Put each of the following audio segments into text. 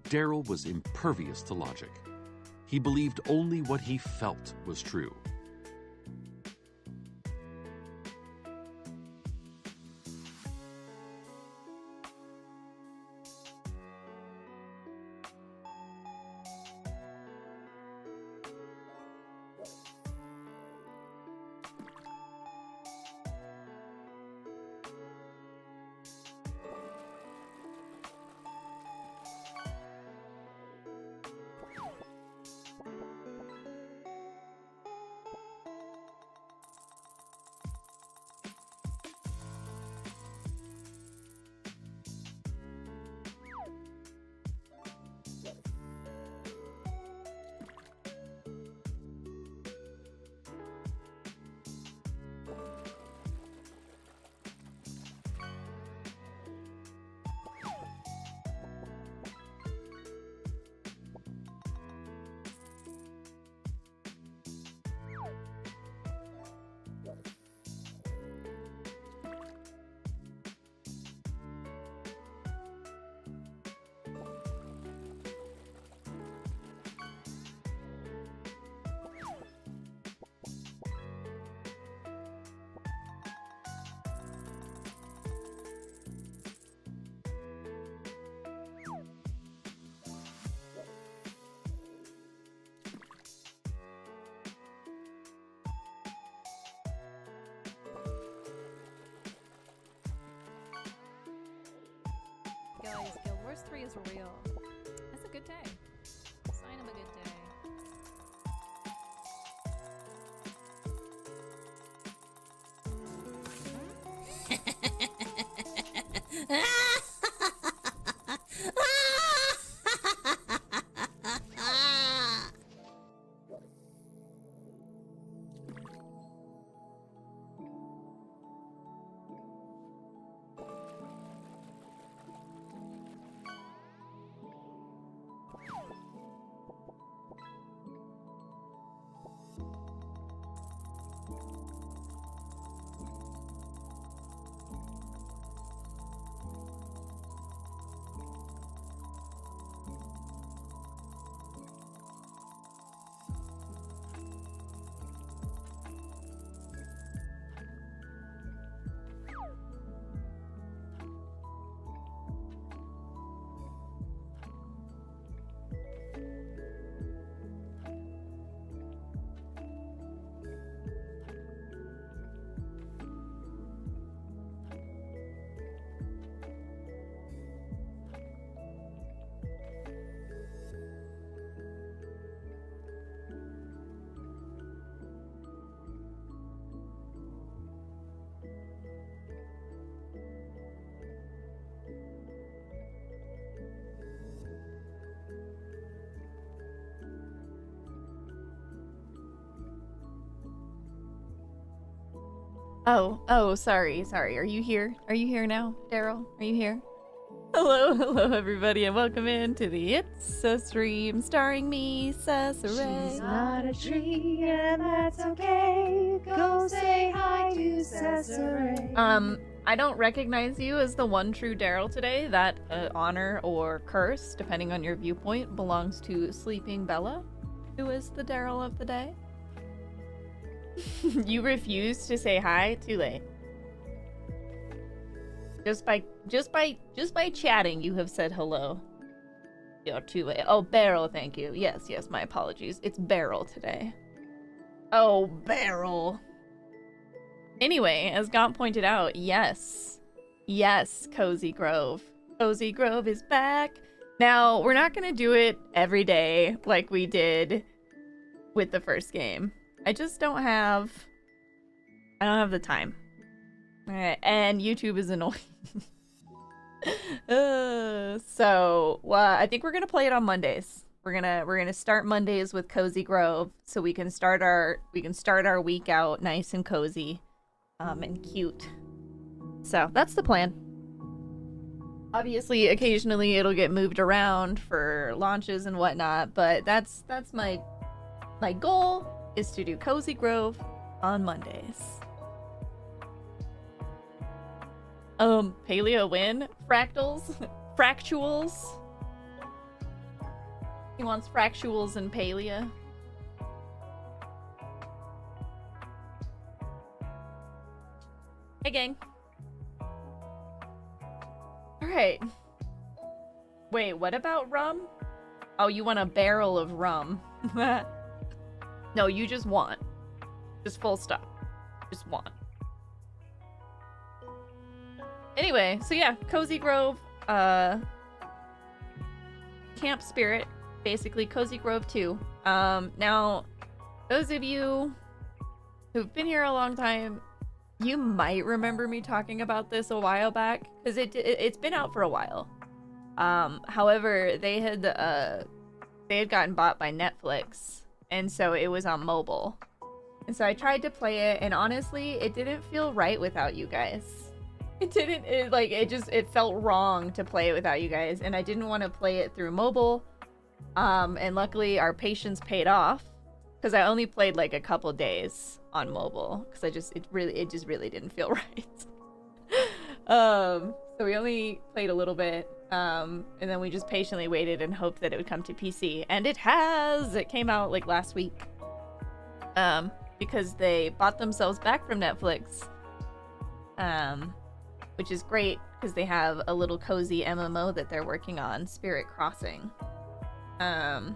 Daryl was impervious to logic. He believed only what he felt was true. Guys, Guild Wars 3 is real. It's a good day. Sign of a good day. Oh, sorry. Are you here? Are you here now, Daryl? Are you here? Hello, everybody, and welcome in to the It's a Stream starring me, Cesare. She's not a tree, and that's okay. Go say hi to Cesare. I don't recognize you as the one true Daryl today. That honor or curse, depending on your viewpoint, belongs to Sleeping Bella, who is the Daryl of the day. You refuse to say hi? Too late. Just by chatting, you have said hello. You're too late. Oh, Beryl, thank you. Yes, my apologies. It's Beryl today. Oh, Beryl. Anyway, as Gaunt pointed out, yes, Cozy Grove. Cozy Grove is back. Now, we're not gonna do it every day like we did with the first game. I just don't have the time. Alright, and YouTube is annoying. So, I think we're gonna play it on Mondays. We're gonna start Mondays with Cozy Grove, so we can start our week out nice and cozy, and cute. So that's the plan. Obviously, occasionally it'll get moved around for launches and whatnot, but that's my goal is to do Cozy Grove on Mondays. Paleo win? Fractals? Fractuals? He wants fractuals and palea. Hey, gang. Alright. Wait, what about rum? Oh, you want a barrel of rum. No, you just want. Just full stop. Just want. Anyway, so yeah, Cozy Grove, Camp Spirit, basically Cozy Grove 2. Now, those of you who've been here a long time, you might remember me talking about this a while back, because it's been out for a while. However, they had gotten bought by Netflix, and so it was on mobile. And so I tried to play it, and honestly, it didn't feel right without you guys. It felt wrong to play it without you guys, and I didn't want to play it through mobile. And luckily our patience paid off, because I only played like a couple days on mobile, because it just really didn't feel right. So we only played a little bit, and then we just patiently waited and hoped that it would come to PC, and it has. It came out like last week, because they bought themselves back from Netflix, which is great because they have a little cozy MMO that they're working on, Spirit Crossing. A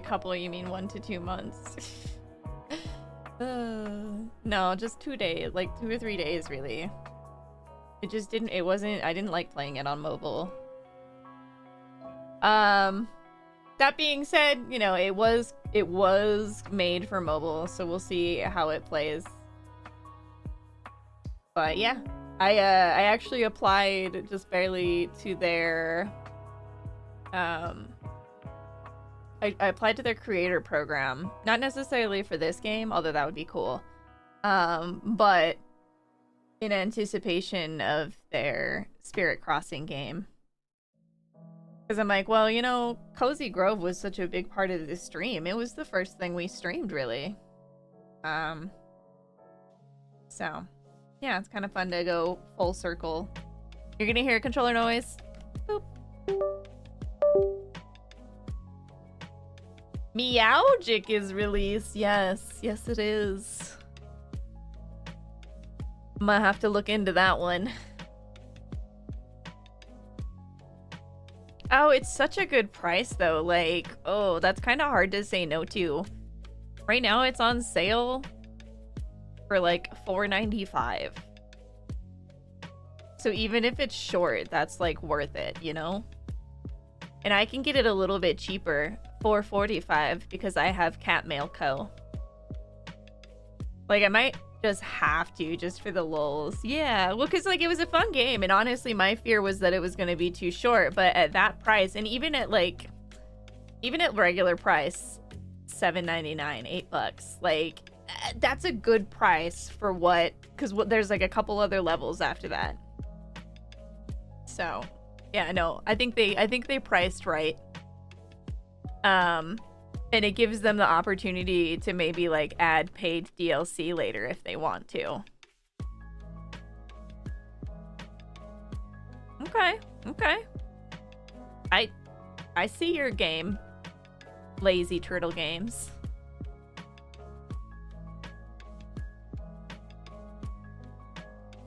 couple, you mean 1 to 2 months? No, just 2 days, like 2 or 3 days, really. I didn't like playing it on mobile. That being said, you know, it was made for mobile, so we'll see how it plays. But yeah, I actually applied just barely to their I applied to their creator program, not necessarily for this game, although that would be cool, but in anticipation of their Spirit Crossing game. Because I'm like, well, you know, Cozy Grove was such a big part of this stream. It was the first thing we streamed, really. So, yeah, it's kind of fun to go full circle. You're gonna hear a controller noise. Boop. Meowgic is released. Yes, yes it is. I'm gonna have to look into that one. Oh, it's such a good price though. Like, oh, that's kind of hard to say no to. Right now it's on sale for like $4.95. So even if it's short, that's like worth it, you know? And I can get it a little bit cheaper, $4.45, because I have Cat Mail Co. Like, I might just have to, just for the lulz. Yeah, well, because like it was a fun game, and honestly my fear was that it was going to be too short, but at that price, and even at regular price, $7.99, $8, like that's a good price for what, because there's like a couple other levels after that. So yeah, no, I think they priced right. And it gives them the opportunity to maybe like add paid DLC later if they want to. Okay, okay. I see your game, Lazy Turtle Games.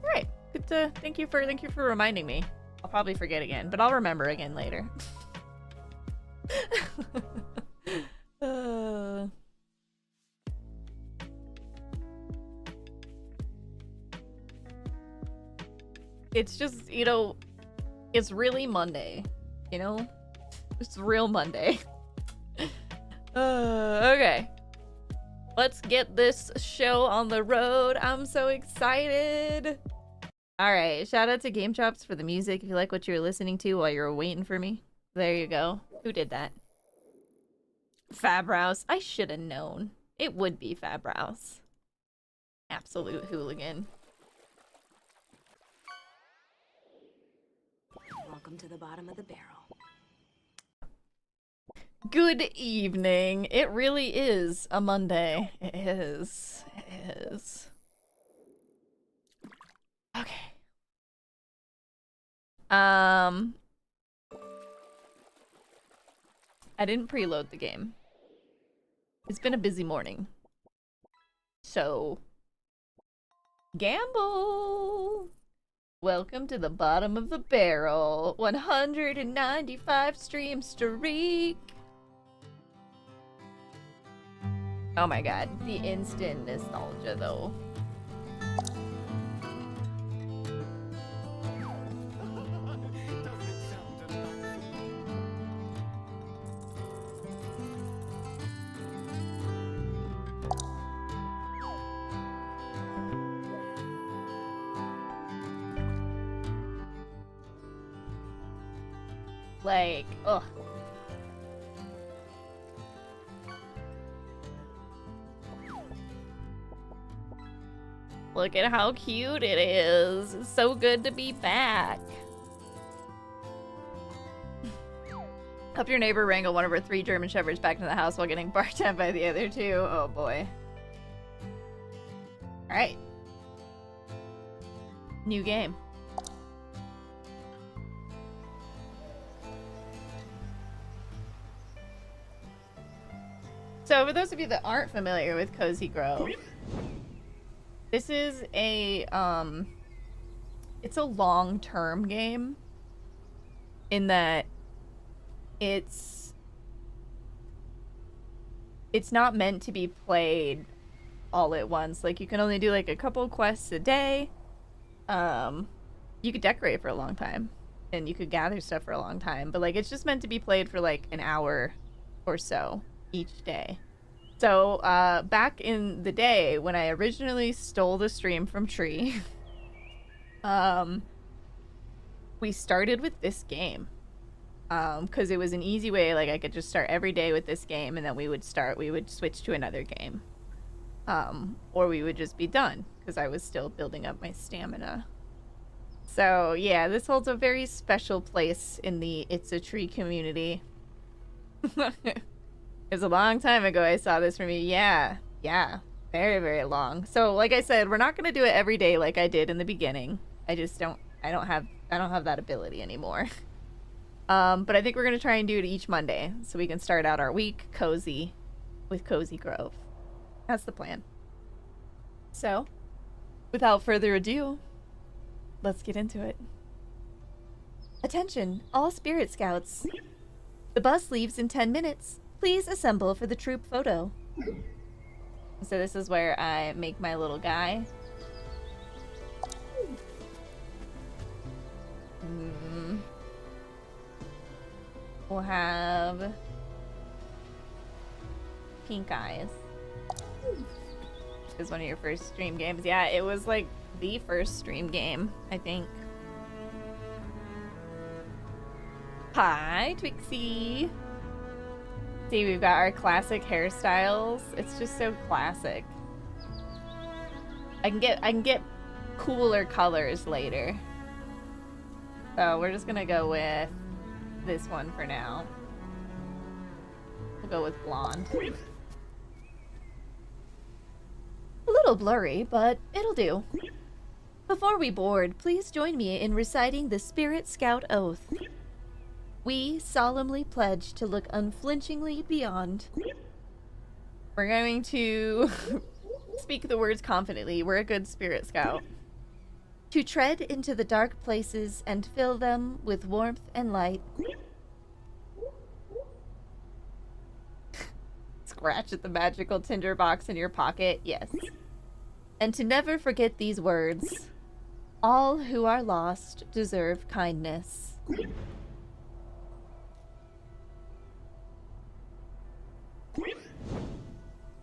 All right, good to thank you for reminding me. I'll probably forget again, but I'll remember again later. It's just, you know, it's really Monday, you know? It's real Monday. Okay. Let's get this show on the road. I'm so excited. Alright, shout out to Game Chops for the music if you like what you're listening to while you're waiting for me. There you go. Who did that? Fabrouse. I should have known. It would be Fabrouse. Absolute hooligan. Welcome to the bottom of the barrel. Good evening. It really is a Monday. It is. It is. Okay. I didn't preload the game. It's been a busy morning. So, gamble! Welcome to the bottom of the barrel. 195 stream streak. Oh my god, the instant nostalgia though. Like, ugh. Look at how cute it is. It's so good to be back. Help your neighbor wrangle one of her 3 German Shepherds back into the house while getting barked at by the other 2. Oh boy. Alright. New game. So, for those of you that aren't familiar with Cozy Grove, this is a, it's a long-term game in that it's not meant to be played all at once. Like, you can only do, like, a couple quests a day. You could decorate for a long time, and you could gather stuff for a long time, but, like, it's just meant to be played for, like, an hour or so each day. So, back in the day when I originally stole the stream from Tree, we started with this game. Because it was an easy way, like I could just start every day with this game, and then we would switch to another game. Or we would just be done, because I was still building up my stamina. So, yeah, this holds a very special place in the It's a Tree community. It was a long time ago I saw this from you. Yeah, very, very long. So, like I said, we're not going to do it every day like I did in the beginning. I don't have that ability anymore. But I think we're going to try and do it each Monday, so we can start out our week cozy with Cozy Grove. That's the plan. So, without further ado, let's get into it. Attention, all Spirit Scouts. The bus leaves in 10 minutes. Please assemble for the troop photo. So this is where I make my little guy. We'll have pink eyes. This is one of your first stream games. Yeah, it was like the first stream game, I think. Hi, Twixie. See, we've got our classic hairstyles. It's just so classic. I can get cooler colors later. So we're just gonna go with this one for now. We'll go with blonde. A little blurry, but it'll do. Before we board, please join me in reciting the Spirit Scout Oath. We solemnly pledge to look unflinchingly beyond. We're going to speak the words confidently. We're a good Spirit Scout. To tread into the dark places and fill them with warmth and light. Scratch at the magical tinderbox in your pocket. Yes. And to never forget these words. All who are lost deserve kindness.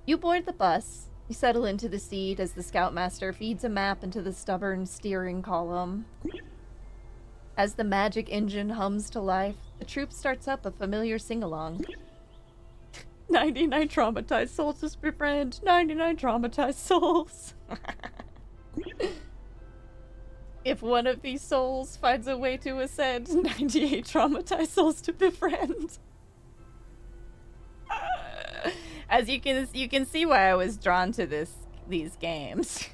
You board the bus. You settle into the seat as the Scoutmaster feeds a map into the stubborn steering column. As the magic engine hums to life, the troop starts up a familiar sing-along. 99 traumatized souls to befriend. 99 traumatized souls. If one of these souls finds a way to ascend, 98 traumatized souls to befriend. As you can see why I was drawn to these games.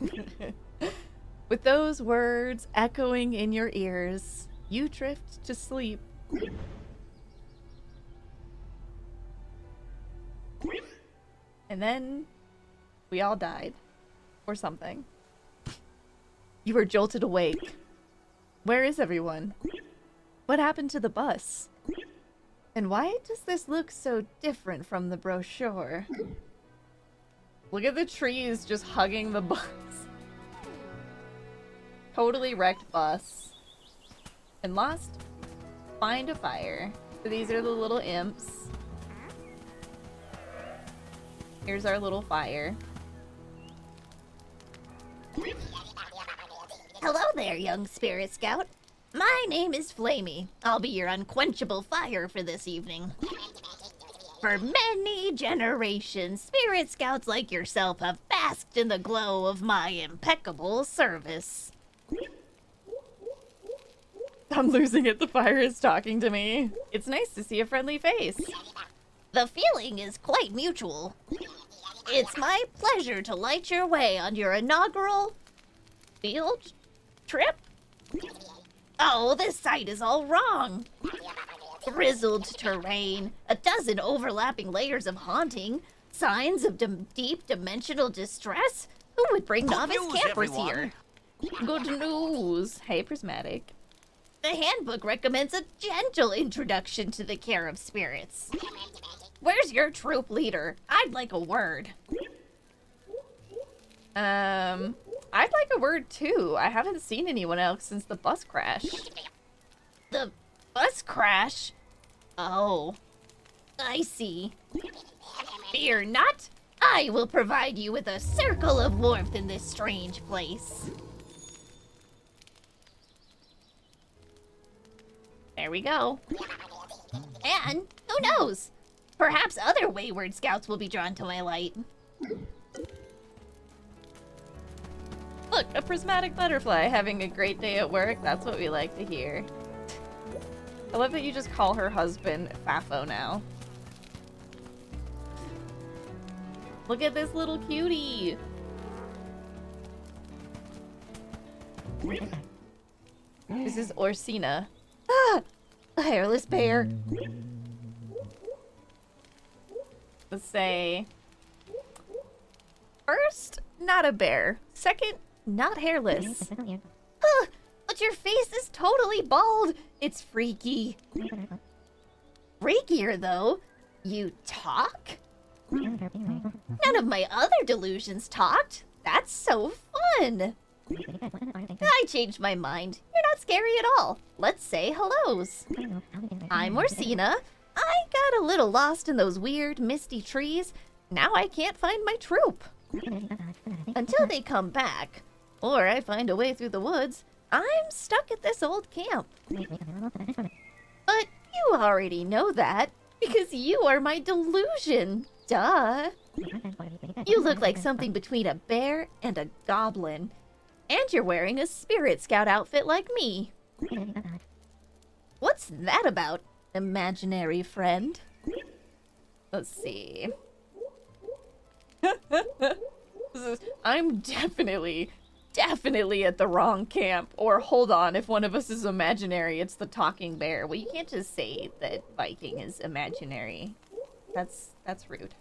With those words echoing in your ears, you drift to sleep. And then we all died. Or something. You were jolted awake. Where is everyone? What happened to the bus? And why does this look so different from the brochure? Look at the trees just hugging the bus. Totally wrecked bus. And lost. Find a fire. So these are the little imps. Here's our little fire. Hello there, young spirit scout. My name is Flamey. I'll be your unquenchable fire for this evening. For many generations, spirit scouts like yourself have basked in the glow of my impeccable service. I'm losing it. The fire is talking to me. It's nice to see a friendly face. The feeling is quite mutual. It's my pleasure to light your way on your inaugural field trip. Oh, this site is all wrong. Grizzled terrain, a dozen overlapping layers of haunting, signs of deep dimensional distress. Who would bring novice campers here? Good news. Hey, Prismatic. The handbook recommends a gentle introduction to the care of spirits. Where's your troop leader? I'd like a word. I'd like a word too. I haven't seen anyone else since the bus crash. The bus crash? Oh, I see. Fear not. I will provide you with a circle of warmth in this strange place. There we go. And who knows? Perhaps other wayward scouts will be drawn to my light. Look, a prismatic butterfly having a great day at work. That's what we like to hear. I love that you just call her husband Fafo now. Look at this little cutie. This is Orsina. Ah! A hairless bear. Let's say... First, not a bear. Second, not hairless. Huh, but your face is totally bald. It's freaky. Freakier, though. You talk? None of my other delusions talked. That's so fun. I changed my mind. You're not scary at all. Let's say hellos. I'm Orsina. I got a little lost in those weird, misty trees. Now I can't find my troop. Until they come back, or I find a way through the woods, I'm stuck at this old camp. But you already know that, because you are my delusion. Duh. You look like something between a bear and a goblin. And you're wearing a spirit scout outfit like me. What's that about, imaginary friend? Let's see. I'm definitely at the wrong camp. Or hold on, if one of us is imaginary, it's the talking bear. Well, you can't just say that Viking is imaginary. That's rude.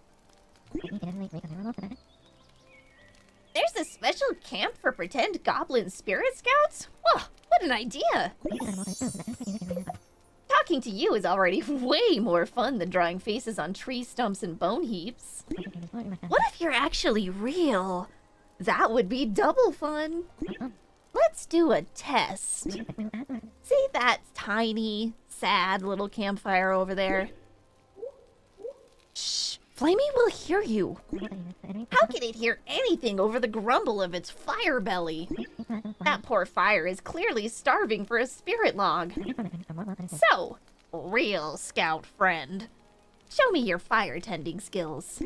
There's a special camp for pretend goblin spirit scouts? Whoa, what an idea! Talking to you is already way more fun than drawing faces on tree stumps and bone heaps. What if you're actually real? That would be double fun. Let's do a test. See that tiny, sad little campfire over there? Shh, Flamey will hear you. How can it hear anything over the grumble of its fire belly? That poor fire is clearly starving for a spirit log. So, real scout friend, show me your fire tending skills.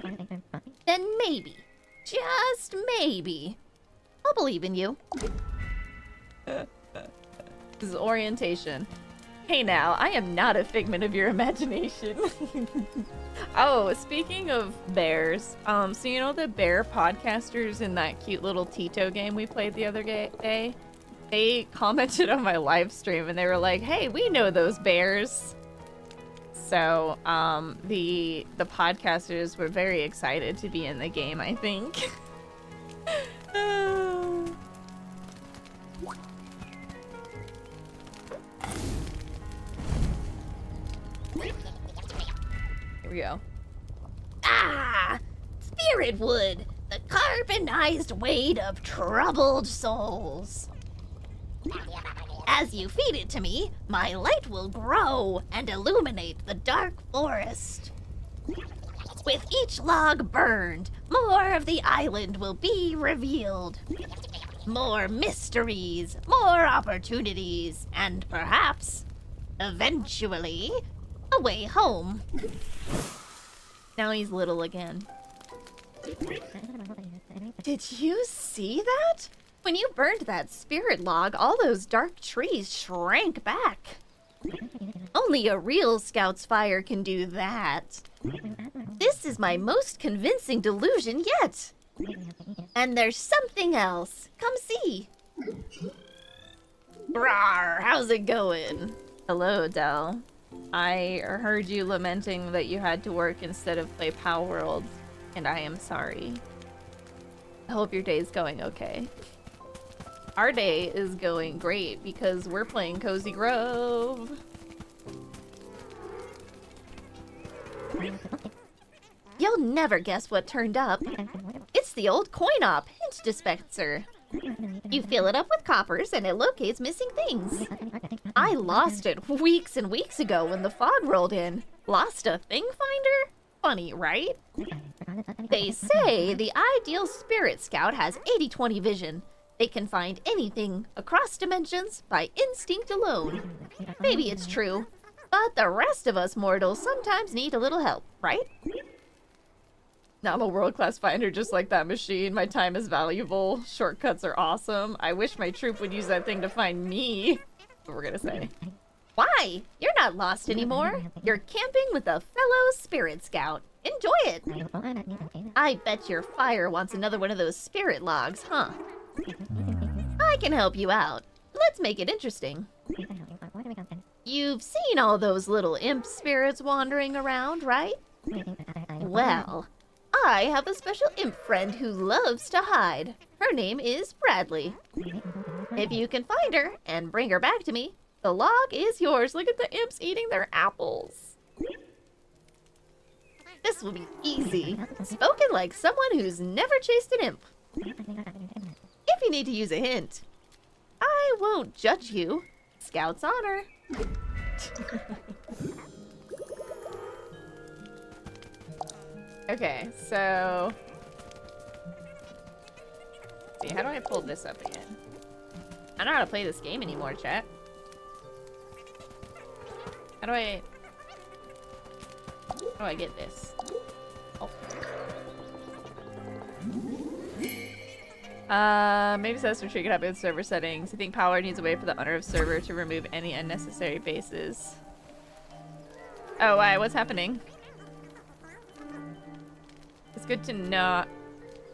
Then maybe, just maybe, I'll believe in you. This is orientation. Hey now, I am not a figment of your imagination. Oh, speaking of bears, so you know the bear podcasters in that cute little Tito game we played the other day? They commented on my live stream and they were like, hey, we know those bears. So, the podcasters were very excited to be in the game, I think. Here we go. Ah! Spirit wood, the carbonized weight of troubled souls. As you feed it to me, my light will grow and illuminate the dark forest. With each log burned, more of the island will be revealed. More mysteries, more opportunities, and perhaps, eventually, a way home. Now he's little again. Did you see that? When you burned that spirit log, all those dark trees shrank back. Only a real scout's fire can do that. This is my most convincing delusion yet. And there's something else. Come see. Rawr, how's it going? Hello, Dell. I heard you lamenting that you had to work instead of play Power World, and I am sorry. I hope your day's going okay. Our day is going great because we're playing Cozy Grove. You'll never guess what turned up. It's the old coin-op hint dispenser. You fill it up with coppers and it locates missing things. I lost it weeks and weeks ago when the fog rolled in. Lost a thing finder? Funny, right? They say the ideal spirit scout has 80-20 vision. They can find anything across dimensions by instinct alone. Maybe it's true, but the rest of us mortals sometimes need a little help, right? Now I'm a world-class finder just like that machine. My time is valuable. Shortcuts are awesome. I wish my troop would use that thing to find me. What we're gonna say. Why? You're not lost anymore. You're camping with a fellow spirit scout. Enjoy it. I bet your fire wants another one of those spirit logs, huh? I can help you out. Let's make it interesting. You've seen all those little imp spirits wandering around, right? Well, I have a special imp friend who loves to hide. Her name is Bradley. If you can find her and bring her back to me, the log is yours. Look at the imps eating their apples. This will be easy. Spoken like someone who's never chased an imp. If you need to use a hint, I won't judge you. Scout's honor. Okay, so... see, how do I pull this up again? I don't know how to play this game anymore, chat. How do I get this? Oh. Maybe Sester Tree could help with server settings. I think Power needs a way for the owner of server to remove any unnecessary bases. Oh, why? What's happening? It's good to not...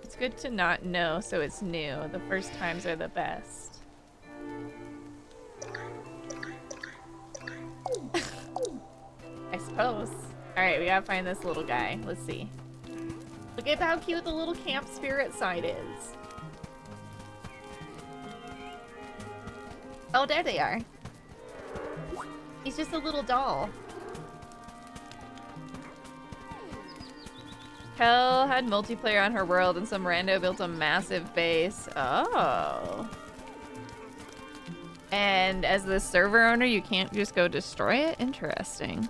it's good to not know, so it's new. The first times are the best. I suppose. Alright, we gotta find this little guy. Let's see. Look at how cute the little camp spirit sign is. Oh, there they are. He's just a little doll. Kel had multiplayer on her world and some rando built a massive base. Oh. And as the server owner, you can't just go destroy it? Interesting.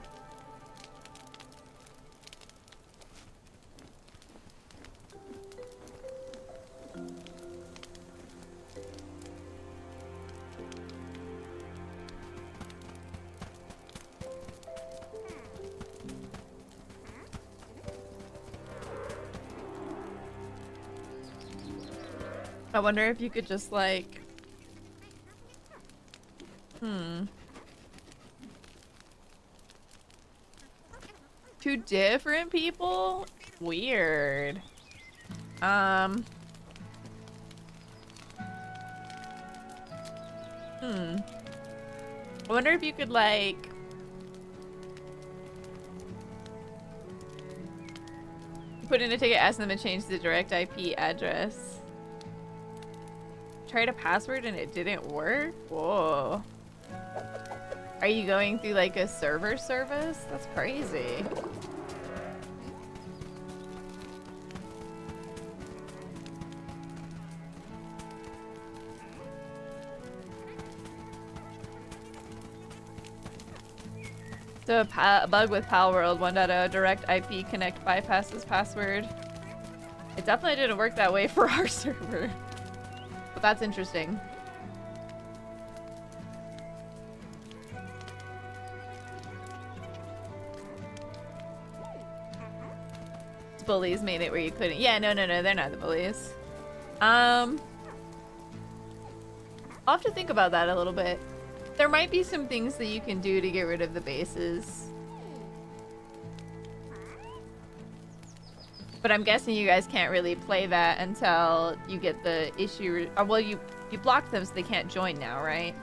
I wonder if you could just like... two different people? Weird. I wonder if you could like... Put in a ticket, ask them to change the direct IP address. Tried a password and it didn't work? Whoa. Are you going through like a server service? That's crazy. So a bug with Palworld 1.0 direct IP connect bypasses password. It definitely didn't work that way for our server. But that's interesting. Bullies made it where you couldn't. Yeah, no, they're not the bullies. I'll have to think about that a little bit. There might be some things that you can do to get rid of the bases. But I'm guessing you guys can't really play that until you get the issue. Or, well, you blocked them so they can't join now, right?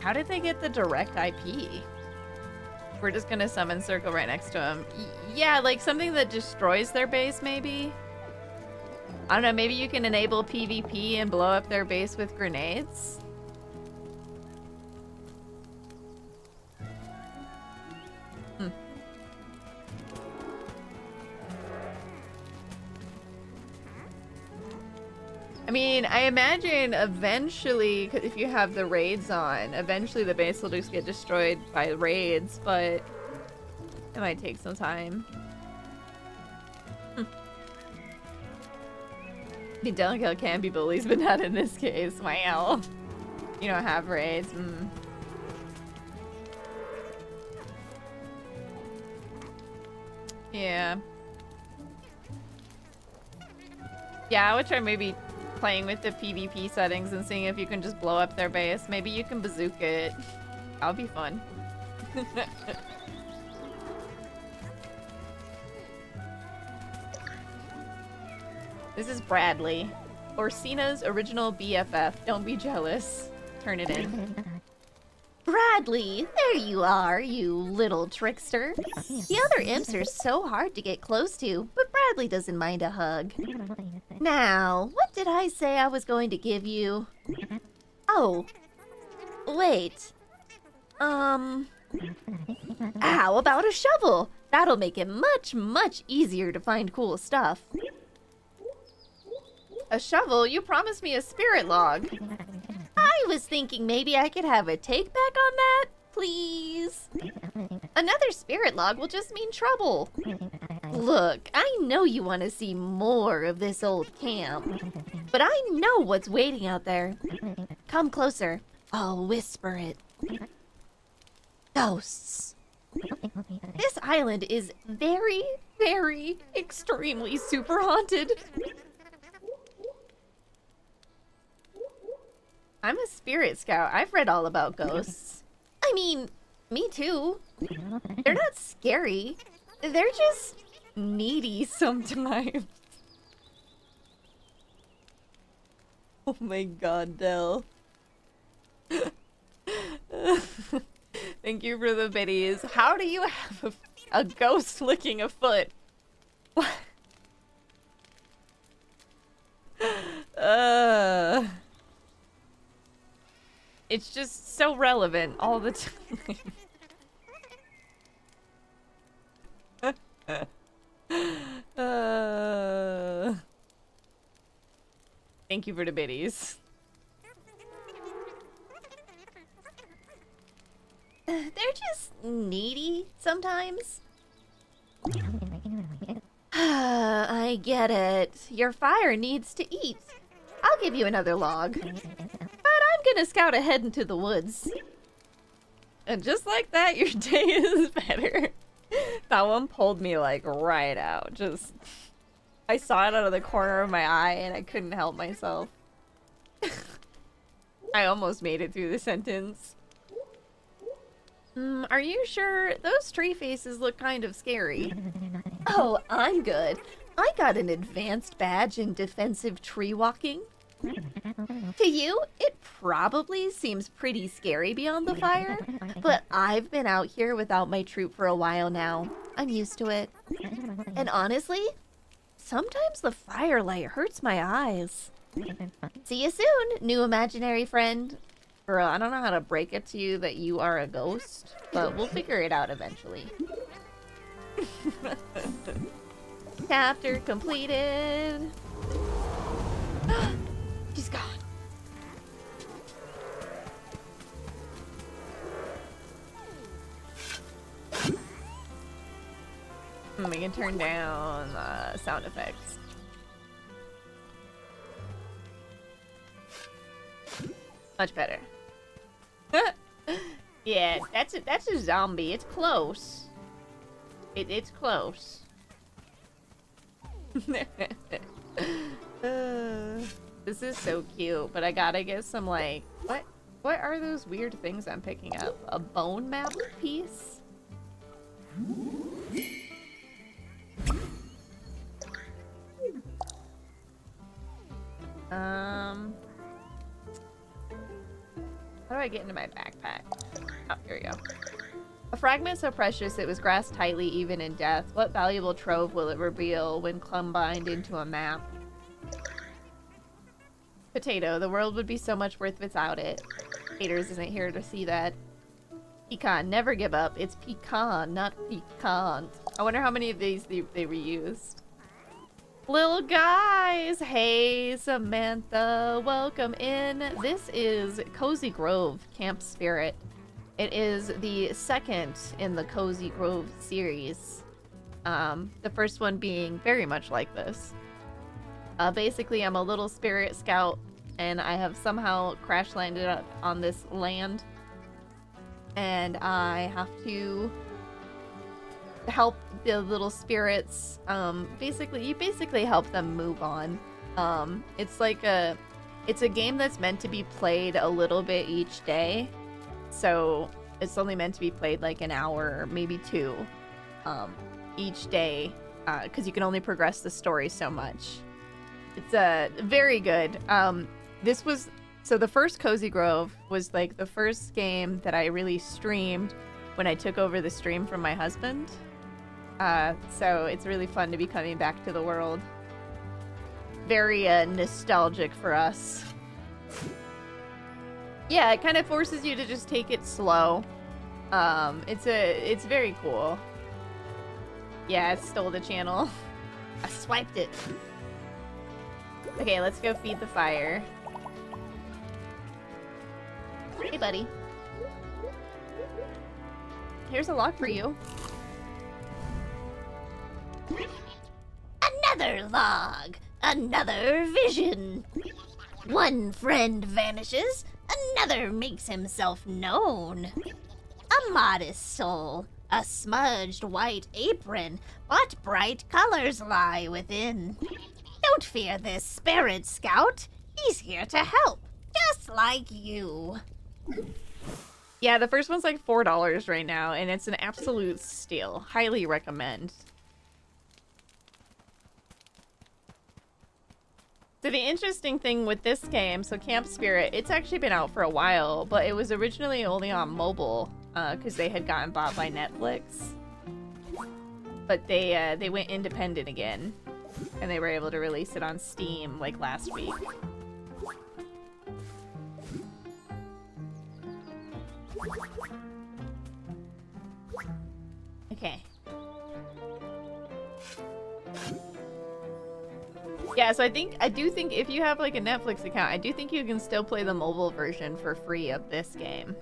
How did they get the direct IP? We're just gonna summon Circle right next to him. Yeah, like something that destroys their base, maybe? I don't know, maybe you can enable PvP and blow up their base with grenades? I mean, I imagine eventually, if you have the raids on, eventually the base will just get destroyed by raids, but it might take some time. I mean, Delicate can be bullies, but not in this case. Wow. You don't have raids. Yeah. Yeah, I would try maybe playing with the PvP settings and seeing if you can just blow up their base. Maybe you can bazooka it. That'll be fun. This is Bradley. Orsina's original BFF. Don't be jealous. Turn it in. Bradley, there you are, you little trickster. The other imps are so hard to get close to, but Bradley doesn't mind a hug. Now, what did I say I was going to give you? Oh, wait. How about a shovel? That'll make it much, much easier to find cool stuff. A shovel? You promised me a spirit log. I was thinking maybe I could have a take back on that, please. Another spirit log will just mean trouble. Look, I know you want to see more of this old camp, but I know what's waiting out there. Come closer. I'll whisper it. Ghosts. This island is very, very, extremely super haunted. I'm a spirit scout. I've read all about ghosts. I mean, me too. They're not scary. They're just needy sometimes. Oh my god, Del. Thank you for the biddies. How do you have a ghost licking a foot? What? It's just so relevant all the time. Thank you for the biddies. They're just needy sometimes. I get it. Your fire needs to eat. I'll give you another log. But I'm gonna scout ahead into the woods. And just like that, your day is better. That one pulled me like right out. Just, I saw it out of the corner of my eye and I couldn't help myself. I almost made it through the sentence. Are you sure? Those tree faces look kind of scary. Oh, I'm good. I got an advanced badge in defensive tree walking. To you, it probably seems pretty scary beyond the fire, but I've been out here without my troop for a while now. I'm used to it. And honestly, sometimes the firelight hurts my eyes. See you soon, new imaginary friend. Girl, I don't know how to break it to you that you are a ghost, but we'll figure it out eventually. Chapter completed. She's gone. We can turn down sound effects. Much better. Yeah, that's a zombie. It's close. It's close. This is so cute, but I gotta get some like what are those weird things I'm picking up? A bone map piece? How do I get into my backpack? Oh, here we go. A fragment so precious it was grasped tightly even in death. What valuable trove will it reveal when combined into a map? Potato. The world would be so much worth without it. Haters isn't here to see that. Pecan. Never give up. It's pecan, not piquant. I wonder how many of these they reused. Little guys! Hey, Samantha. Welcome in. This is Cozy Grove Camp Spirit. It is the second in the Cozy Grove series. The first one being very much like this. Basically, I'm a little spirit scout, and I have somehow crash landed on this land. And I have to help the little spirits. You basically help them move on. It's a game that's meant to be played a little bit each day. So it's only meant to be played like an hour or maybe two each day, because you can only progress the story so much. It's very good. So the first Cozy Grove was like the first game that I really streamed when I took over the stream from my husband. So it's really fun to be coming back to the world. Very nostalgic for us. Yeah, it kind of forces you to just take it slow. It's very cool. Yeah, it stole the channel. I swiped it. Okay, let's go feed the fire. Hey, buddy. Here's a lock for you. Another log, another vision. One friend vanishes, another makes himself known. A modest soul, a smudged white apron, but bright colors lie within. Don't fear this spirit scout, he's here to help, just like you. Yeah, the first one's like $4 right now, and it's an absolute steal. Highly recommend. So the interesting thing with this game, so Camp Spirit, it's actually been out for a while, but it was originally only on mobile, because they had gotten bought by Netflix. But they went independent again, and they were able to release it on Steam like last week. Okay. Yeah, so I do think if you have like a Netflix account, I do think you can still play the mobile version for free of this game.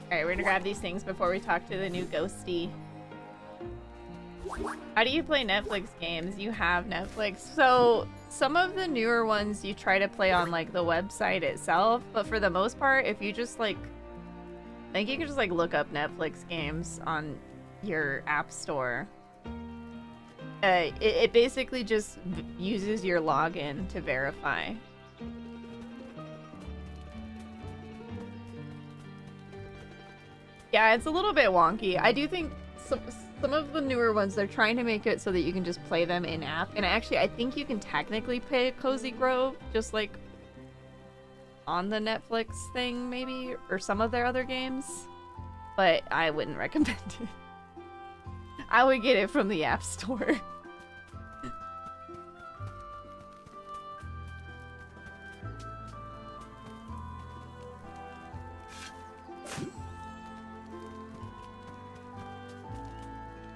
Alright, we're gonna grab these things before we talk to the new ghosty. How do you play Netflix games? You have Netflix. So some of the newer ones you try to play on like the website itself, but for the most part, if you just like, I think you can just like look up Netflix games on your app store. It basically just uses your login to verify. Yeah, it's a little bit wonky. I do think some of the newer ones, they're trying to make it so that you can just play them in-app. And actually, I think you can technically play Cozy Grove just like on the Netflix thing, maybe, or some of their other games. But I wouldn't recommend it. I would get it from the App Store.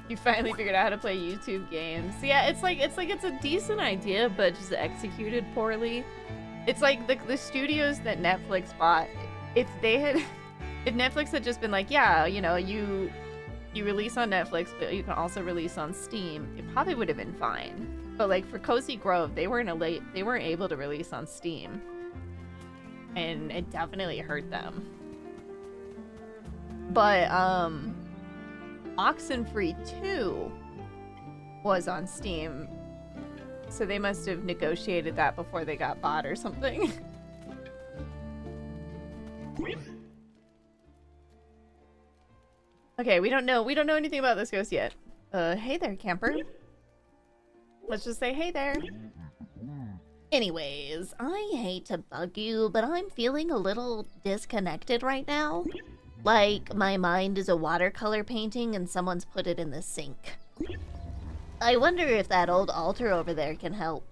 You finally figured out how to play YouTube games. Yeah, it's a decent idea, but just executed poorly. It's like the studios that Netflix bought. If Netflix had just been like, yeah, you know, you release on Netflix, but you can also release on Steam, it probably would have been fine. But like for Cozy Grove, they weren't able to release on Steam, and it definitely hurt them. But Oxenfree 2 was on Steam, so they must have negotiated that before they got bought or something. Okay, we don't know anything about this ghost yet. Hey there, camper. Let's just say hey there. Anyways, I hate to bug you, but I'm feeling a little disconnected right now. Like, my mind is a watercolor painting and someone's put it in the sink. I wonder if that old altar over there can help.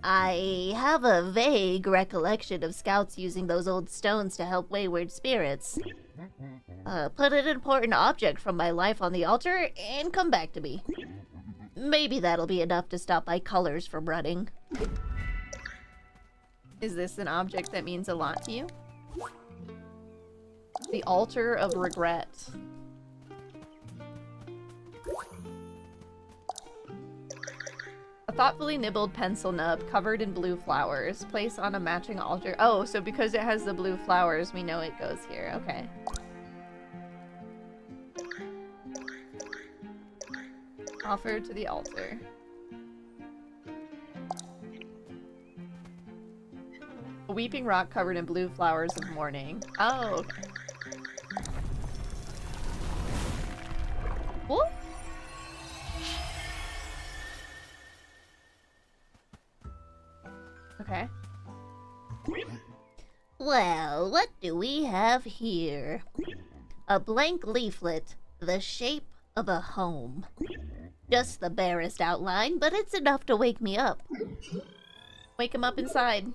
I have a vague recollection of scouts using those old stones to help wayward spirits. Put an important object from my life on the altar and come back to me. Maybe that'll be enough to stop my colors from running. Is this an object that means a lot to you? The altar of regret. A thoughtfully nibbled pencil nub covered in blue flowers. Place on a matching altar. Oh, so because it has the blue flowers, we know it goes here. Okay. Offered to the altar. A weeping rock covered in blue flowers of mourning. Oh, okay. Whoop. Okay. Well, what do we have here? A blank leaflet, the shape of a home. Just the barest outline, but it's enough to wake me up. Wake him up inside.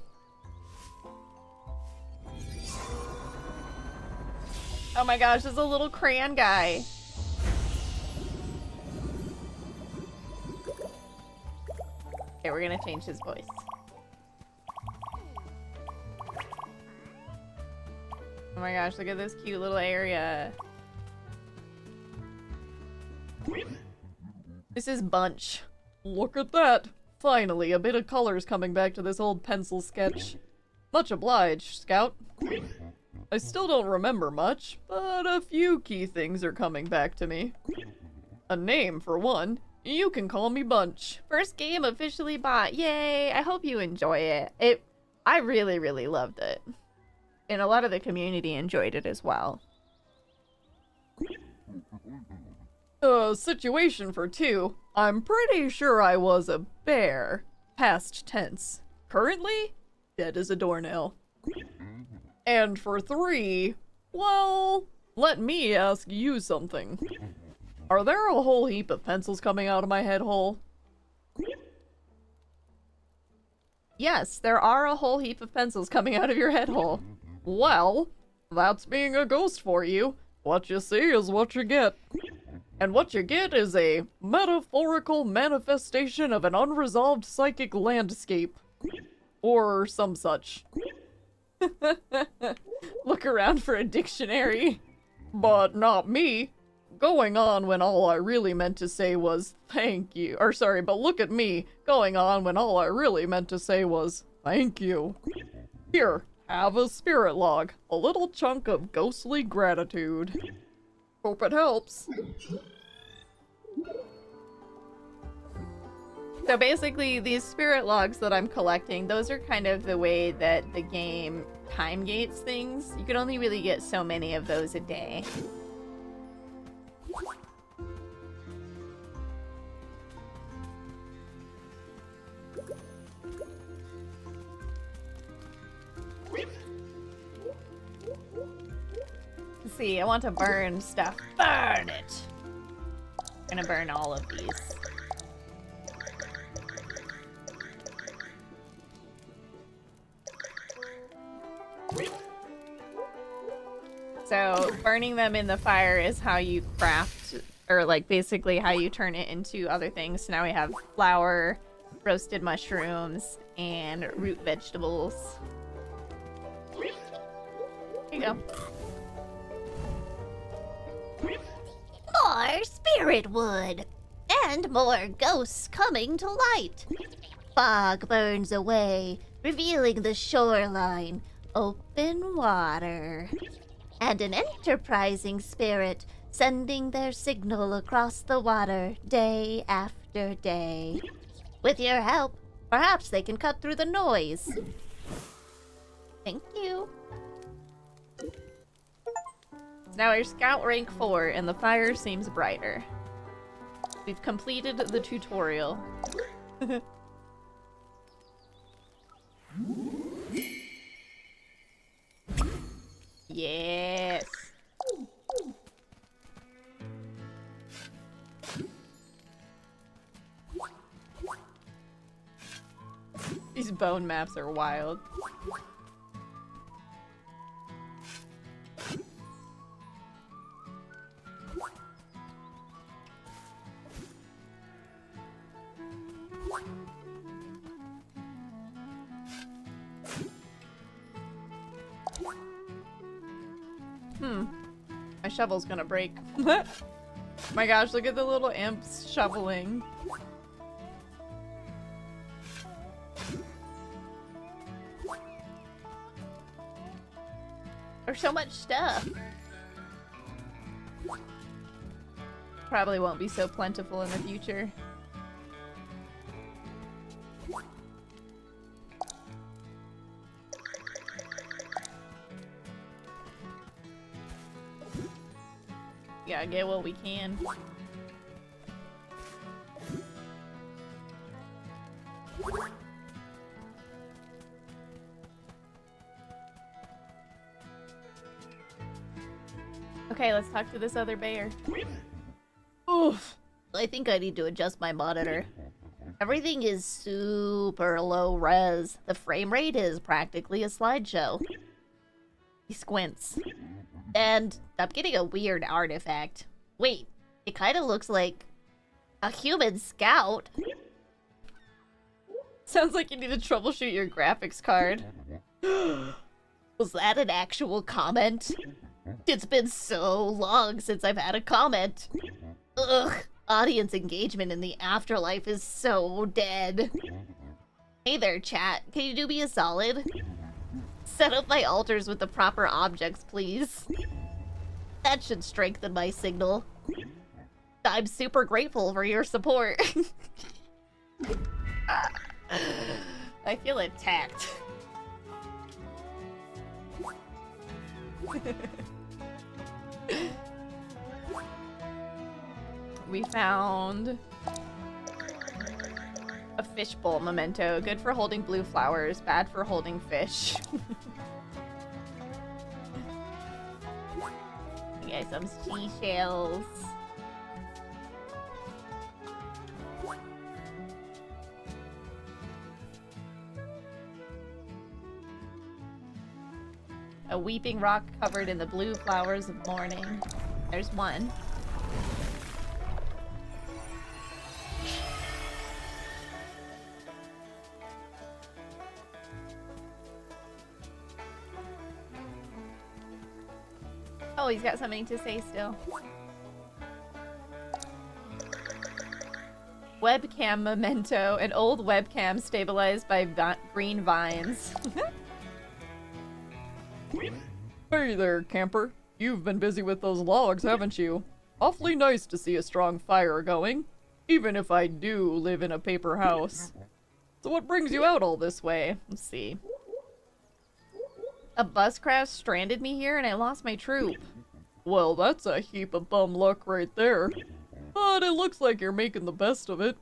Oh my gosh, there's a little crayon guy. Okay, we're gonna change his voice. Oh my gosh, look at this cute little area. This is Bunch. Look at that! Finally, a bit of colors coming back to this old pencil sketch. Much obliged, Scout. I still don't remember much, but a few key things are coming back to me. A name, for one. You can call me Bunch. First game officially bought. Yay! I hope you enjoy it. I really, really loved it. And a lot of the community enjoyed it as well. Situation for 2. I'm pretty sure I was a bear. Past tense. Currently, dead as a doornail. And for 3, well, let me ask you something. Are there a whole heap of pencils coming out of my head hole? Yes, there are a whole heap of pencils coming out of your head hole. Well, that's being a ghost for you. What you see is what you get. And what you get is a metaphorical manifestation of an unresolved psychic landscape. Or some such. Look around for a dictionary. But not me. Going on when all I really meant to say was thank you. Or sorry, but look at me. Going on when all I really meant to say was thank you. Here, have a spirit log. A little chunk of ghostly gratitude. Hope it helps. So basically, these spirit logs that I'm collecting, those are kind of the way that the game time gates things. You can only really get so many of those a day. Let's see, I want to burn stuff. Burn it! I'm gonna burn all of these. So, burning them in the fire is how you craft, or like basically how you turn it into other things. So now we have flour, roasted mushrooms, and root vegetables. Here you go. More spirit wood! And more ghosts coming to light. Fog burns away, revealing the shoreline. Open water. And an enterprising spirit sending their signal across the water day after day. With your help, perhaps they can cut through the noise. Thank you. Now we're scout rank 4 and the fire seems brighter. We've completed the tutorial. Yes. These bone maps are wild. My shovel's gonna break. My gosh, look at the little imps shoveling. There's so much stuff. Probably won't be so plentiful in the future. Gotta get what we can. Okay, let's talk to this other bear. Oof. I think I need to adjust my monitor. Everything is super low res. The frame rate is practically a slideshow. He squints. And I'm getting a weird artifact. Wait, it kind of looks like a human scout. Sounds like you need to troubleshoot your graphics card. Was that an actual comment? It's been so long since I've had a comment. Ugh, audience engagement in the afterlife is so dead. Hey there, chat. Can you do me a solid? Set up my altars with the proper objects, please. That should strengthen my signal. I'm super grateful for your support. I feel attacked. We found a fishbowl memento. Good for holding blue flowers, bad for holding fish. Okay, some seashells. A weeping rock covered in the blue flowers of morning. There's one. Oh, he's got something to say still. Webcam memento. An old webcam stabilized by green vines. Hey there, camper. You've been busy with those logs, haven't you? Awfully nice to see a strong fire going. Even if I do live in a paper house. So what brings you out all this way? Let's see. A bus crash stranded me here and I lost my troop. Well, that's a heap of bum luck right there. But it looks like you're making the best of it.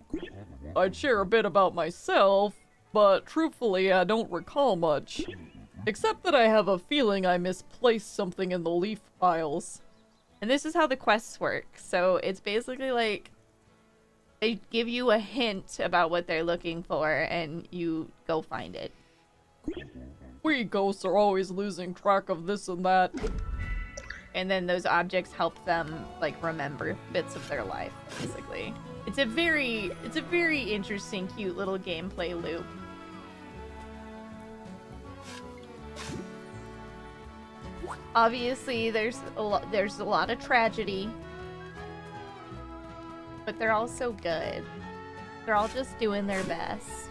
I'd share a bit about myself, but truthfully I don't recall much. Except that I have a feeling I misplaced something in the leaf piles. And this is how the quests work. So it's basically like they give you a hint about what they're looking for and you go find it. We ghosts are always losing track of this and that. And then those objects help them like remember bits of their life, basically. It's a very interesting, cute little gameplay loop. Obviously, there's a lot of tragedy, but they're all so good. They're all just doing their best.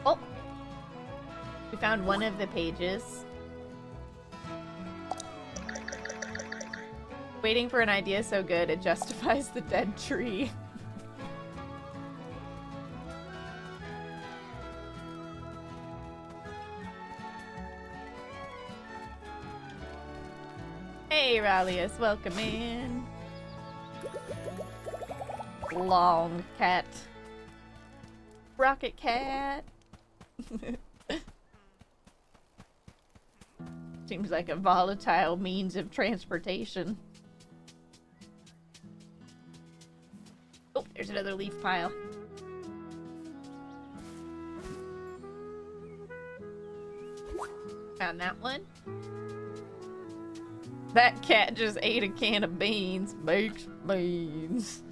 Oh, we found one of the pages. Waiting for an idea so good it justifies the dead tree. Hey, Rallius, welcome in. Long cat. Rocket cat. Seems like a volatile means of transportation. Oh, there's another leaf pile. Found that one. That cat just ate a can of beans. Baked beans.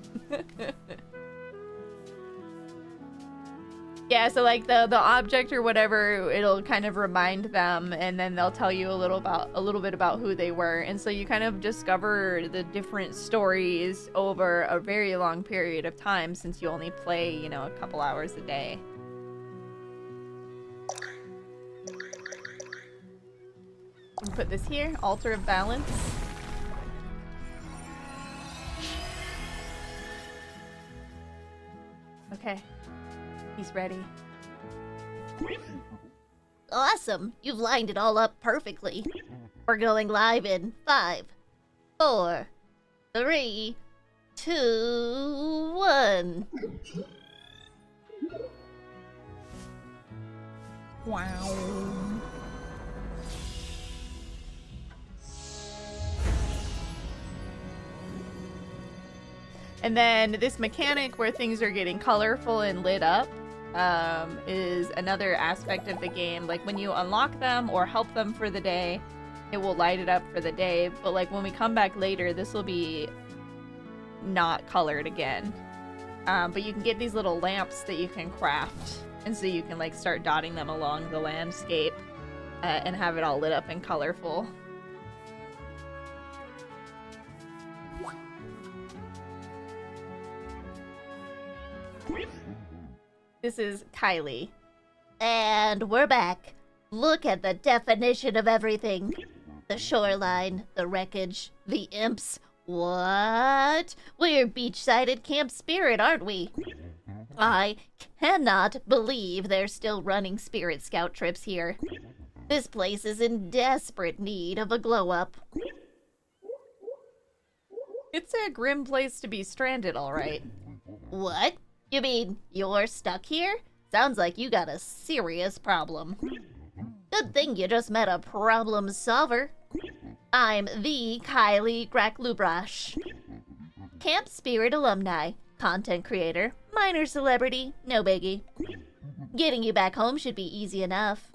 Yeah, so like the object or whatever, it'll kind of remind them, and then they'll tell you a little bit about who they were, and so you kind of discover the different stories over a very long period of time since you only play, you know, a couple hours a day. Put this here, altar of balance. Okay, he's ready. Awesome. You've lined it all up perfectly. We're going live in 5, 4, 3, 2, 1. Wow. And then this mechanic where things are getting colorful and lit up is another aspect of the game. Like when you unlock them or help them for the day, it will light it up for the day. But like when we come back later, this will be not colored again. But you can get these little lamps that you can craft. And so you can like start dotting them along the landscape and have it all lit up and colorful. This is Kylie. And we're back. Look at the definition of everything. The shoreline, the wreckage, the imps. What? We're beachside at Camp Spirit, aren't we? I cannot believe they're still running Spirit Scout trips here. This place is in desperate need of a glow-up. It's a grim place to be stranded, all right. What? You mean you're stuck here? Sounds like you got a serious problem. Good thing you just met a problem solver. I'm the Kylie Graklubrash. Camp Spirit alumni, content creator, minor celebrity, no biggie. Getting you back home should be easy enough.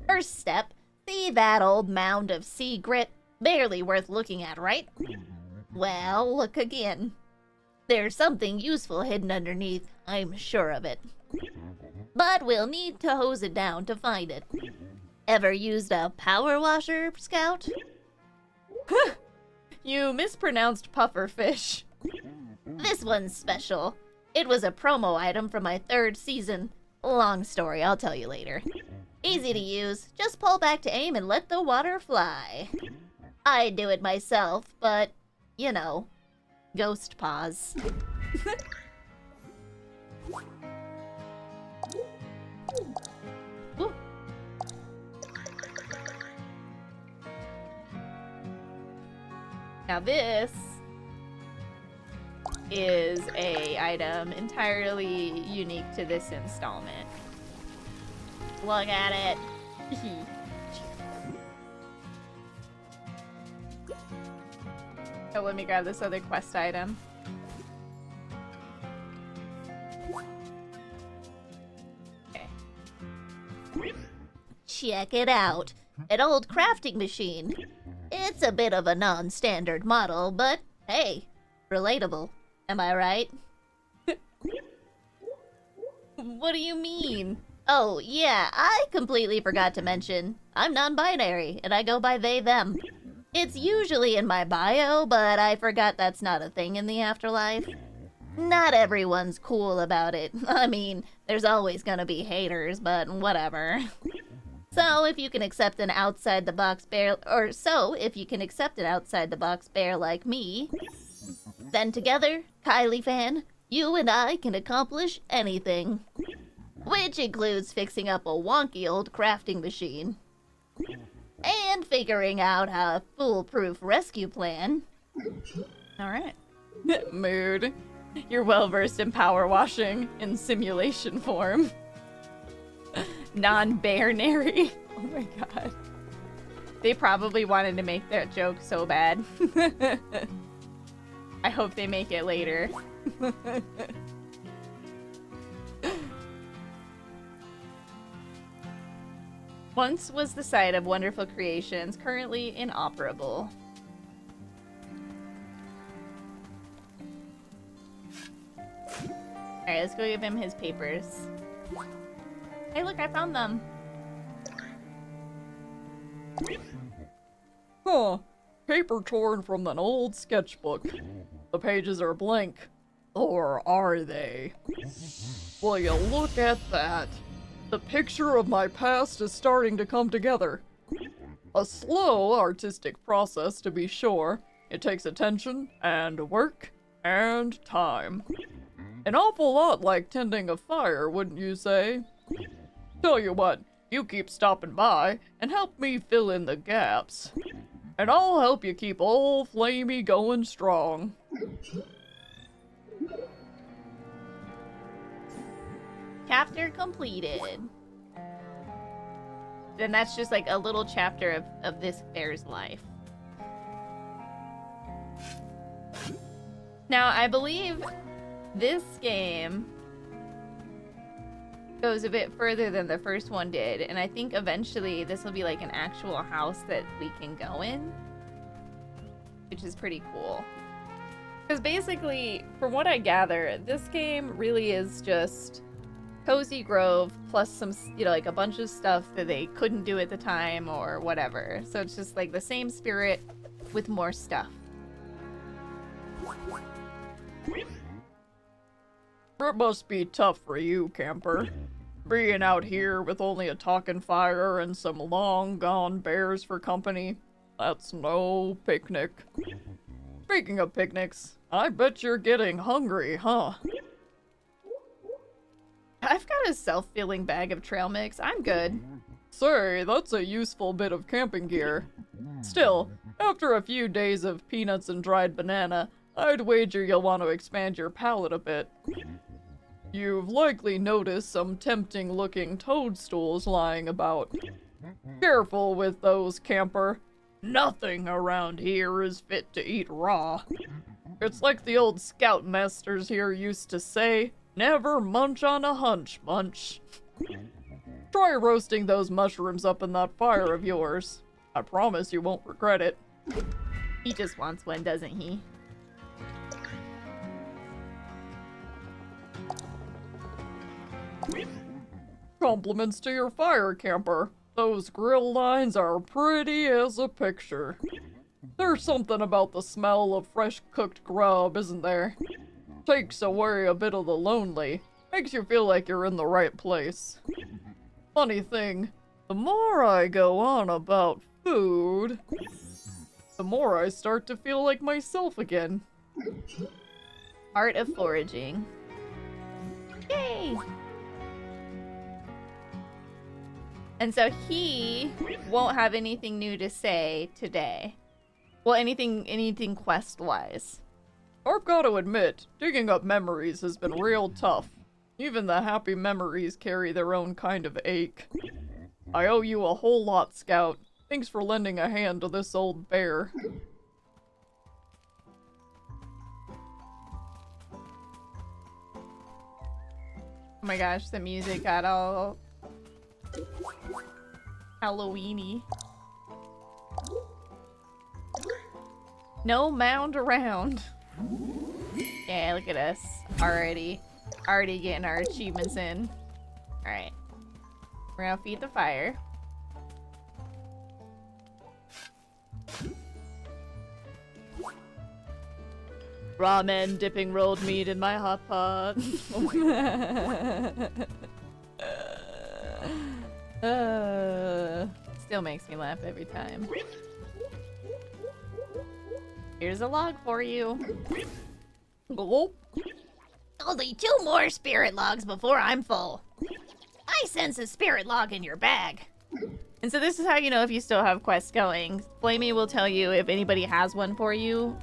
First step, see that old mound of sea grit? Barely worth looking at, right? Well, look again. There's something useful hidden underneath, I'm sure of it. But we'll need to hose it down to find it. Ever used a power washer, Scout? You mispronounced puffer fish. This one's special. It was a promo item from my 3rd season. Long story, I'll tell you later. Easy to use. Just pull back to aim and let the water fly. I'd do it myself, but, you know, ghost paws. Ooh. Now this is a item entirely unique to this installment. Look at it. Oh, let me grab this other quest item. Okay. Check it out. An old crafting machine. It's a bit of a non-standard model, but hey, relatable. Am I right? What do you mean? Oh, yeah, I completely forgot to mention. I'm non-binary, and I go by they, them. It's usually in my bio, but I forgot that's not a thing in the afterlife. Not everyone's cool about it. I mean, there's always gonna be haters, but whatever. So, if you can accept an outside-the-box bear, like me, then together, Kylie fan, you and I can accomplish anything. Which includes fixing up a wonky old crafting machine. And figuring out a foolproof rescue plan. Alright. Mood. You're well versed in power washing in simulation form. Non-binary. Oh my god. They probably wanted to make that joke so bad. I hope they make it later. Once was the site of wonderful creations, currently inoperable. Alright, let's go give him his papers. Hey, look, I found them. Huh. Paper torn from an old sketchbook. The pages are blank. Or are they? Will you look at that? The picture of my past is starting to come together. A slow artistic process, to be sure. It takes attention, and work, and time. An awful lot like tending a fire, wouldn't you say? Tell you what, you keep stopping by, and help me fill in the gaps. And I'll help you keep old Flamey going strong. Chapter completed. Then that's just like a little chapter of this bear's life. Now, I believe this game goes a bit further than the first one did, and I think eventually this will be like an actual house that we can go in, which is pretty cool. Because basically, from what I gather, this game really is just Cozy Grove plus some, like a bunch of stuff that they couldn't do at the time or whatever. So it's just like the same spirit with more stuff. It must be tough for you, camper. Being out here with only a talking fire and some long-gone bears for company. That's no picnic. Speaking of picnics, I bet you're getting hungry, huh? I've got a self-filling bag of trail mix. I'm good. Say, that's a useful bit of camping gear. Still, after a few days of peanuts and dried banana, I'd wager you'll want to expand your palate a bit. You've likely noticed some tempting-looking toadstools lying about. Careful with those, camper. Nothing around here is fit to eat raw. It's like the old scoutmasters here used to say, never munch on a hunch munch. Try roasting those mushrooms up in that fire of yours. I promise you won't regret it. He just wants one, doesn't he? Compliments to your fire, camper. Those grill lines are pretty as a picture. There's something about the smell of fresh cooked grub, isn't there? Takes away a bit of the lonely. Makes you feel like you're in the right place. Funny thing, the more I go on about food, the more I start to feel like myself again. Art of foraging. Yay! And so he won't have anything new to say today. Well, anything quest-wise. I've got to admit, digging up memories has been real tough. Even the happy memories carry their own kind of ache. I owe you a whole lot, Scout. Thanks for lending a hand to this old bear. Oh my gosh, the music got all Halloweeny. No mound around. Yeah, look at us. Already getting our achievements in. Alright. We're gonna feed the fire. Ramen dipping rolled meat in my hot pot. Still makes me laugh every time. Here's a log for you. Oh, Only 2 more spirit logs before I'm full. I sense a spirit log in your bag. And so this is how you know if you still have quests going. Flamey will tell you if anybody has one for you.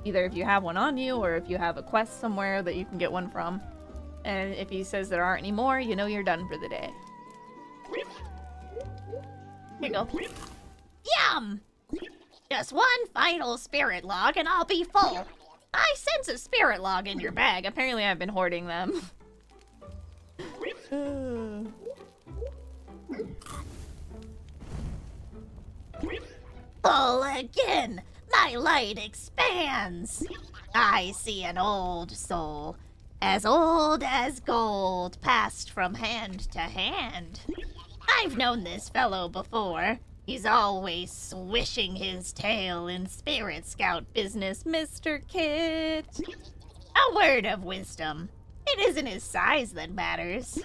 Either if you have one on you or if you have a quest somewhere that you can get one from. And if he says there aren't any more, you know you're done for the day. Here you go. Yum! Just one final spirit log and I'll be full. I sense a spirit log in your bag. Apparently I've been hoarding them. Full again! My light expands! I see an old soul, as old as gold, passed from hand to hand. I've known this fellow before. He's always swishing his tail in Spirit Scout business, Mr. Kit. A word of wisdom. It isn't his size that matters.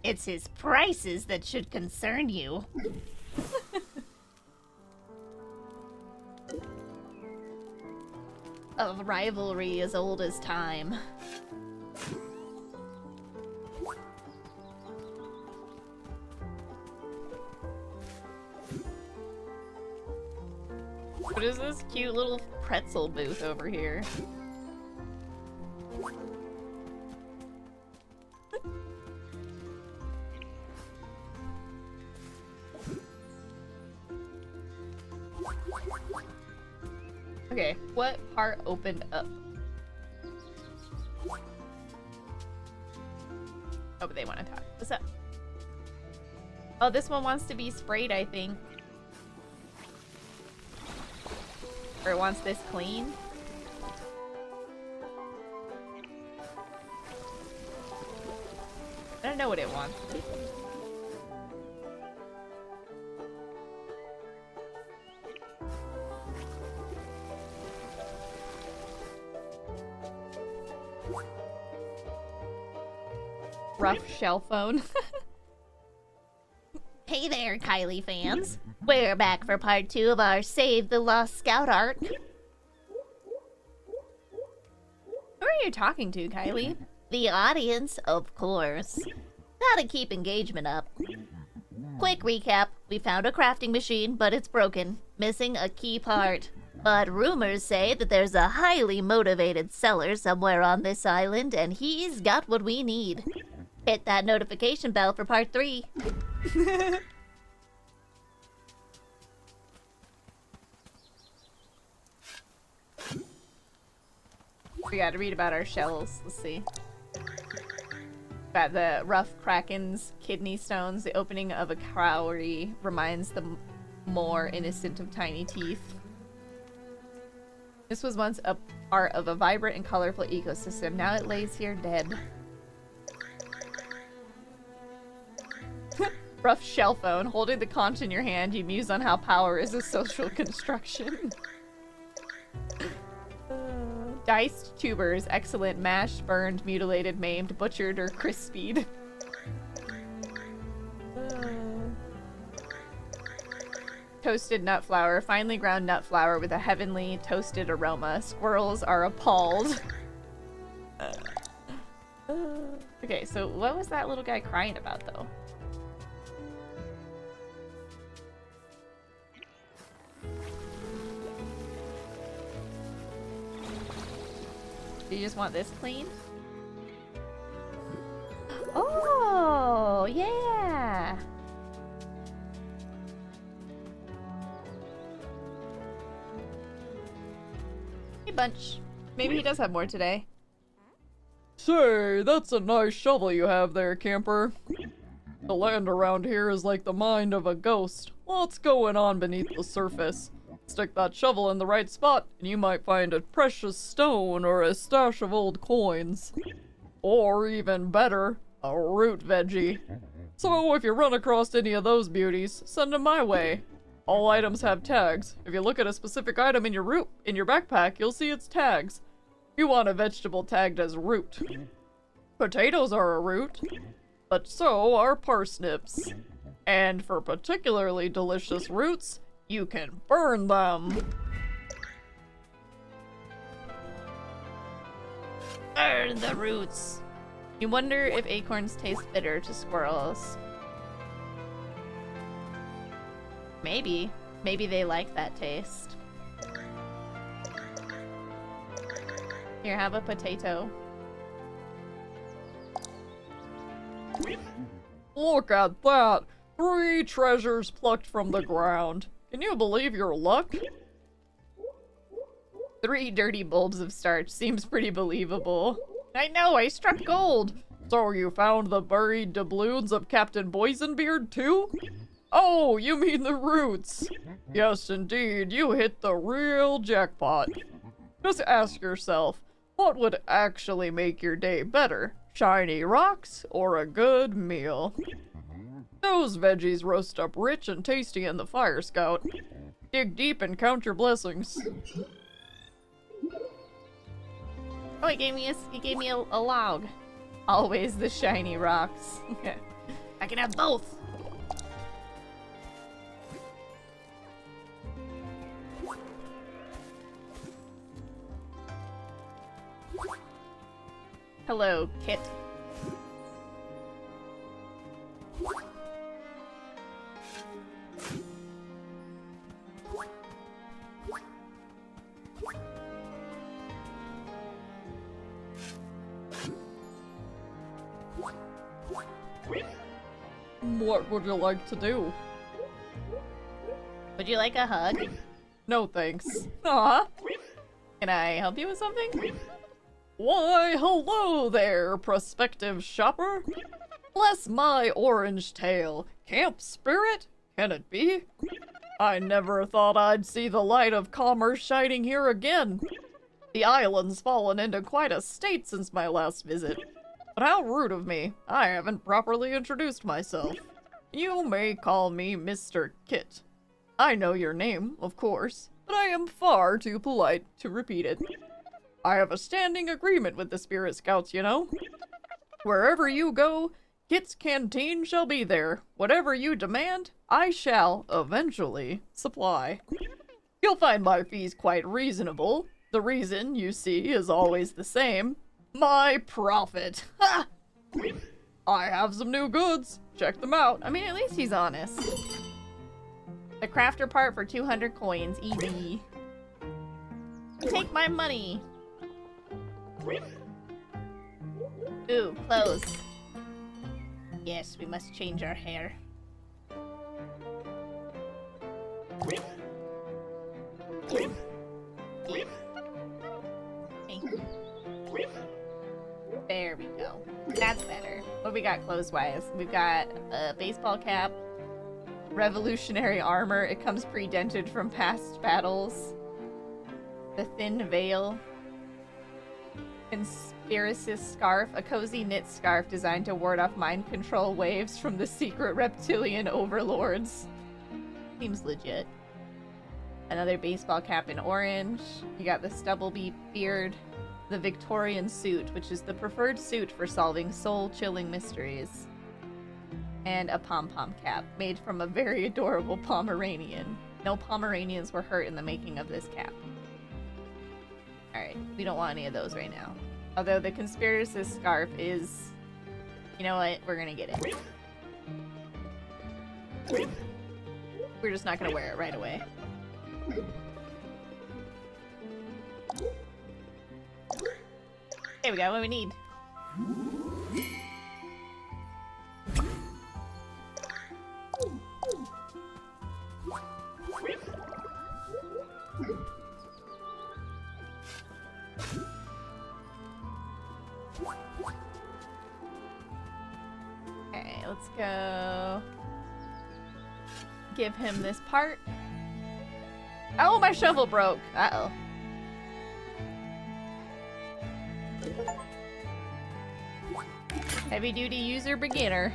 It's his prices that should concern you. A rivalry as old as time. What is this cute little pretzel booth over here? Okay, what part opened up? Oh, but they want to talk. What's up? Oh, this one wants to be sprayed, I think. Or it wants this clean. I don't know what it wants. Rough shell phone. Hey there, Kylie fans. We're back for part 2 of our Save the Lost Scout arc. Who are you talking to, Kylie? The audience, of course. Gotta keep engagement up. Quick recap. We found a crafting machine, but it's broken, missing a key part. But rumors say that there's a highly motivated seller somewhere on this island, and he's got what we need. Hit that notification bell for part 3. We gotta read about our shells. Let's see. Got the rough krakens, kidney stones. The opening of a cowrie reminds the more innocent of tiny teeth. This was once a part of a vibrant and colorful ecosystem. Now it lays here dead. Rough shell phone. Holding the conch in your hand, you muse on how power is a social construction. Diced tubers. Excellent. Mashed, burned, mutilated, maimed, butchered, or crispied. Toasted nut flour, finely ground nut flour with a heavenly toasted aroma. Squirrels are appalled. Okay, so what was that little guy crying about, though? Do you just want this clean? Oh, yeah! Hey, Bunch. Maybe he does have more today. Say, that's a nice shovel you have there, camper. The land around here is like the mind of a ghost. What's going on beneath the surface? Stick that shovel in the right spot, and you might find a precious stone or a stash of old coins. Or even better, a root veggie. So if you run across any of those beauties, send them my way. All items have tags. If you look at a specific item in your backpack, you'll see its tags. You want a vegetable tagged as root. Potatoes are a root, but so are parsnips. And for particularly delicious roots, you can burn them. Burn the roots. You wonder if acorns taste bitter to squirrels. Maybe. Maybe they like that taste. Here, have a potato. Look at that! 3 treasures plucked from the ground. Can you believe your luck? 3 dirty bulbs of starch seems pretty believable. I know, I struck gold! So you found the buried doubloons of Captain Boysenbeard too? Oh, you mean the roots. Yes, indeed, you hit the real jackpot. Just ask yourself, what would actually make your day better? Shiny rocks or a good meal? Those veggies roast up rich and tasty in the fire scout. Dig deep and count your blessings. Oh, he gave me a log. Always the shiny rocks. I can have both. Hello, Kit. What would you like to do? Would you like a hug? No thanks. Aw. Can I help you with something? Why, hello there, prospective shopper. Bless my orange tail. Camp spirit? Can it be? I never thought I'd see the light of commerce shining here again. The island's fallen into quite a state since my last visit. But how rude of me. I haven't properly introduced myself. You may call me Mr. Kit. I know your name, of course, but I am far too polite to repeat it. I have a standing agreement with the Spirit Scouts, you know. Wherever you go, Kit's Canteen shall be there. Whatever you demand, I shall, eventually, supply. You'll find my fees quite reasonable. The reason, you see, is always the same. My profit. Ha! I have some new goods. Check them out. I mean, at least he's honest. The crafter part for 200 coins. Easy. Take my money. Ooh, clothes. Yes, we must change our hair. Yeah. There we go. That's better. What do we got clothes-wise? We've got a baseball cap, revolutionary armor. It comes pre-dented from past battles. The thin veil. Conspiracist scarf. A cozy knit scarf designed to ward off mind control waves from the secret reptilian overlords. Seems legit. Another baseball cap in orange. You got the stubble beard. The Victorian suit, which is the preferred suit for solving soul-chilling mysteries. And a pom-pom cap, made from a very adorable Pomeranian. No Pomeranians were hurt in the making of this cap. Alright, we don't want any of those right now. Although the conspiracist scarf is... You know what? We're gonna get it. We're just not gonna wear it right away. There we go, what we need. Okay, let's go give him this part. Oh, my shovel broke. Uh-oh. Heavy duty user beginner.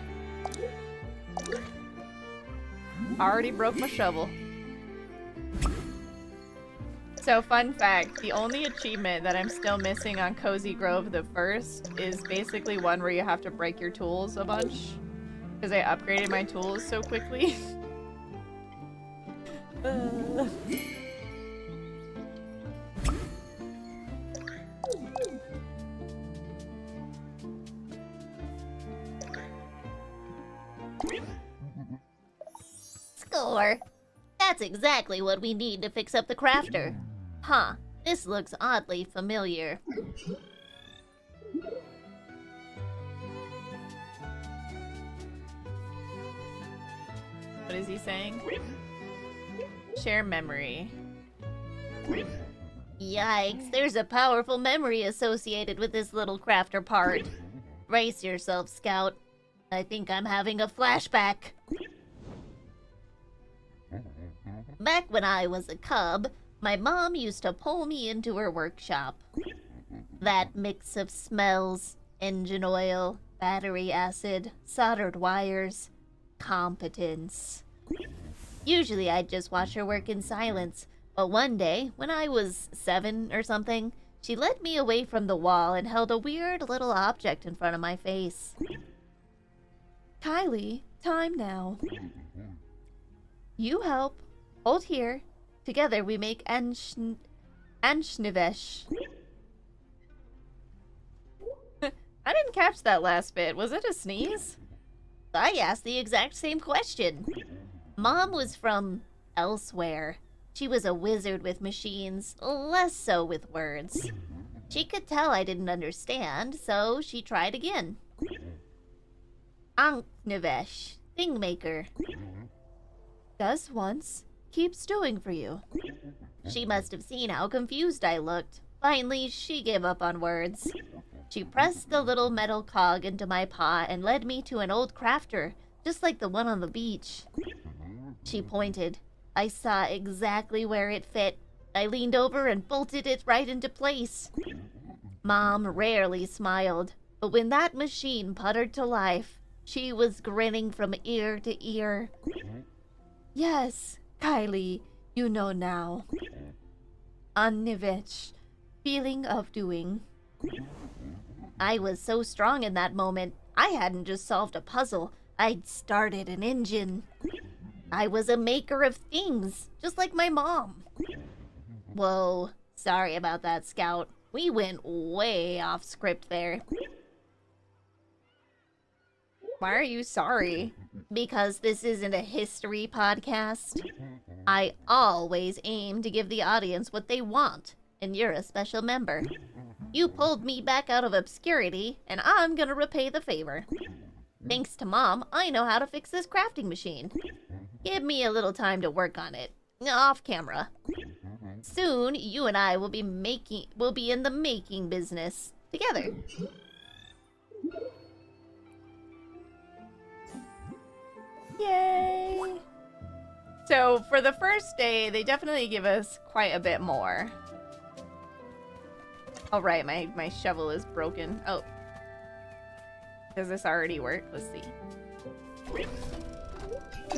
Already broke my shovel. So, fun fact, the only achievement that I'm still missing on Cozy Grove the First is basically one where you have to break your tools a bunch. Because I upgraded my tools so quickly. Score! That's exactly what we need to fix up the crafter. Huh, this looks oddly familiar. What is he saying? Share memory. Yikes, there's a powerful memory associated with this little crafter part. Brace yourself, Scout. I think I'm having a flashback. Back when I was a cub, my mom used to pull me into her workshop. That mix of smells, engine oil, battery acid, soldered wires, competence. Usually I'd just watch her work in silence, but one day, when I was 7 or something, she led me away from the wall and held a weird little object in front of my face. Kylie, time now. You help. Hold here. Together we make Anshnivesh. I didn't catch that last bit. Was it a sneeze? I asked the exact same question. Mom was from elsewhere. She was a wizard with machines, less so with words. She could tell I didn't understand, so she tried again. Anknevesh, Thingmaker. Does once. Keeps doing for you. She must have seen how confused I looked. Finally, she gave up on words. She pressed the little metal cog into my paw and led me to an old crafter, just like the one on the beach. She pointed. I saw exactly where it fit. I leaned over and bolted it right into place. Mom rarely smiled, but when that machine puttered to life, she was grinning from ear to ear. Yes, Kylie, you know now. Annivech, feeling of doing. I was so strong in that moment, I hadn't just solved a puzzle, I'd started an engine. I was a maker of things, just like my mom. Whoa, sorry about that, Scout. We went way off script there. Why are you sorry? Because this isn't a history podcast. I always aim to give the audience what they want, and you're a special member. You pulled me back out of obscurity, and I'm gonna repay the favor. Thanks to Mom, I know how to fix this crafting machine. Give me a little time to work on it, off camera. Soon, you and I will be in the making business together. Yay! So, for the first day, they definitely give us quite a bit more. Oh, right, my shovel is broken. Oh. Does this already work? Let's see.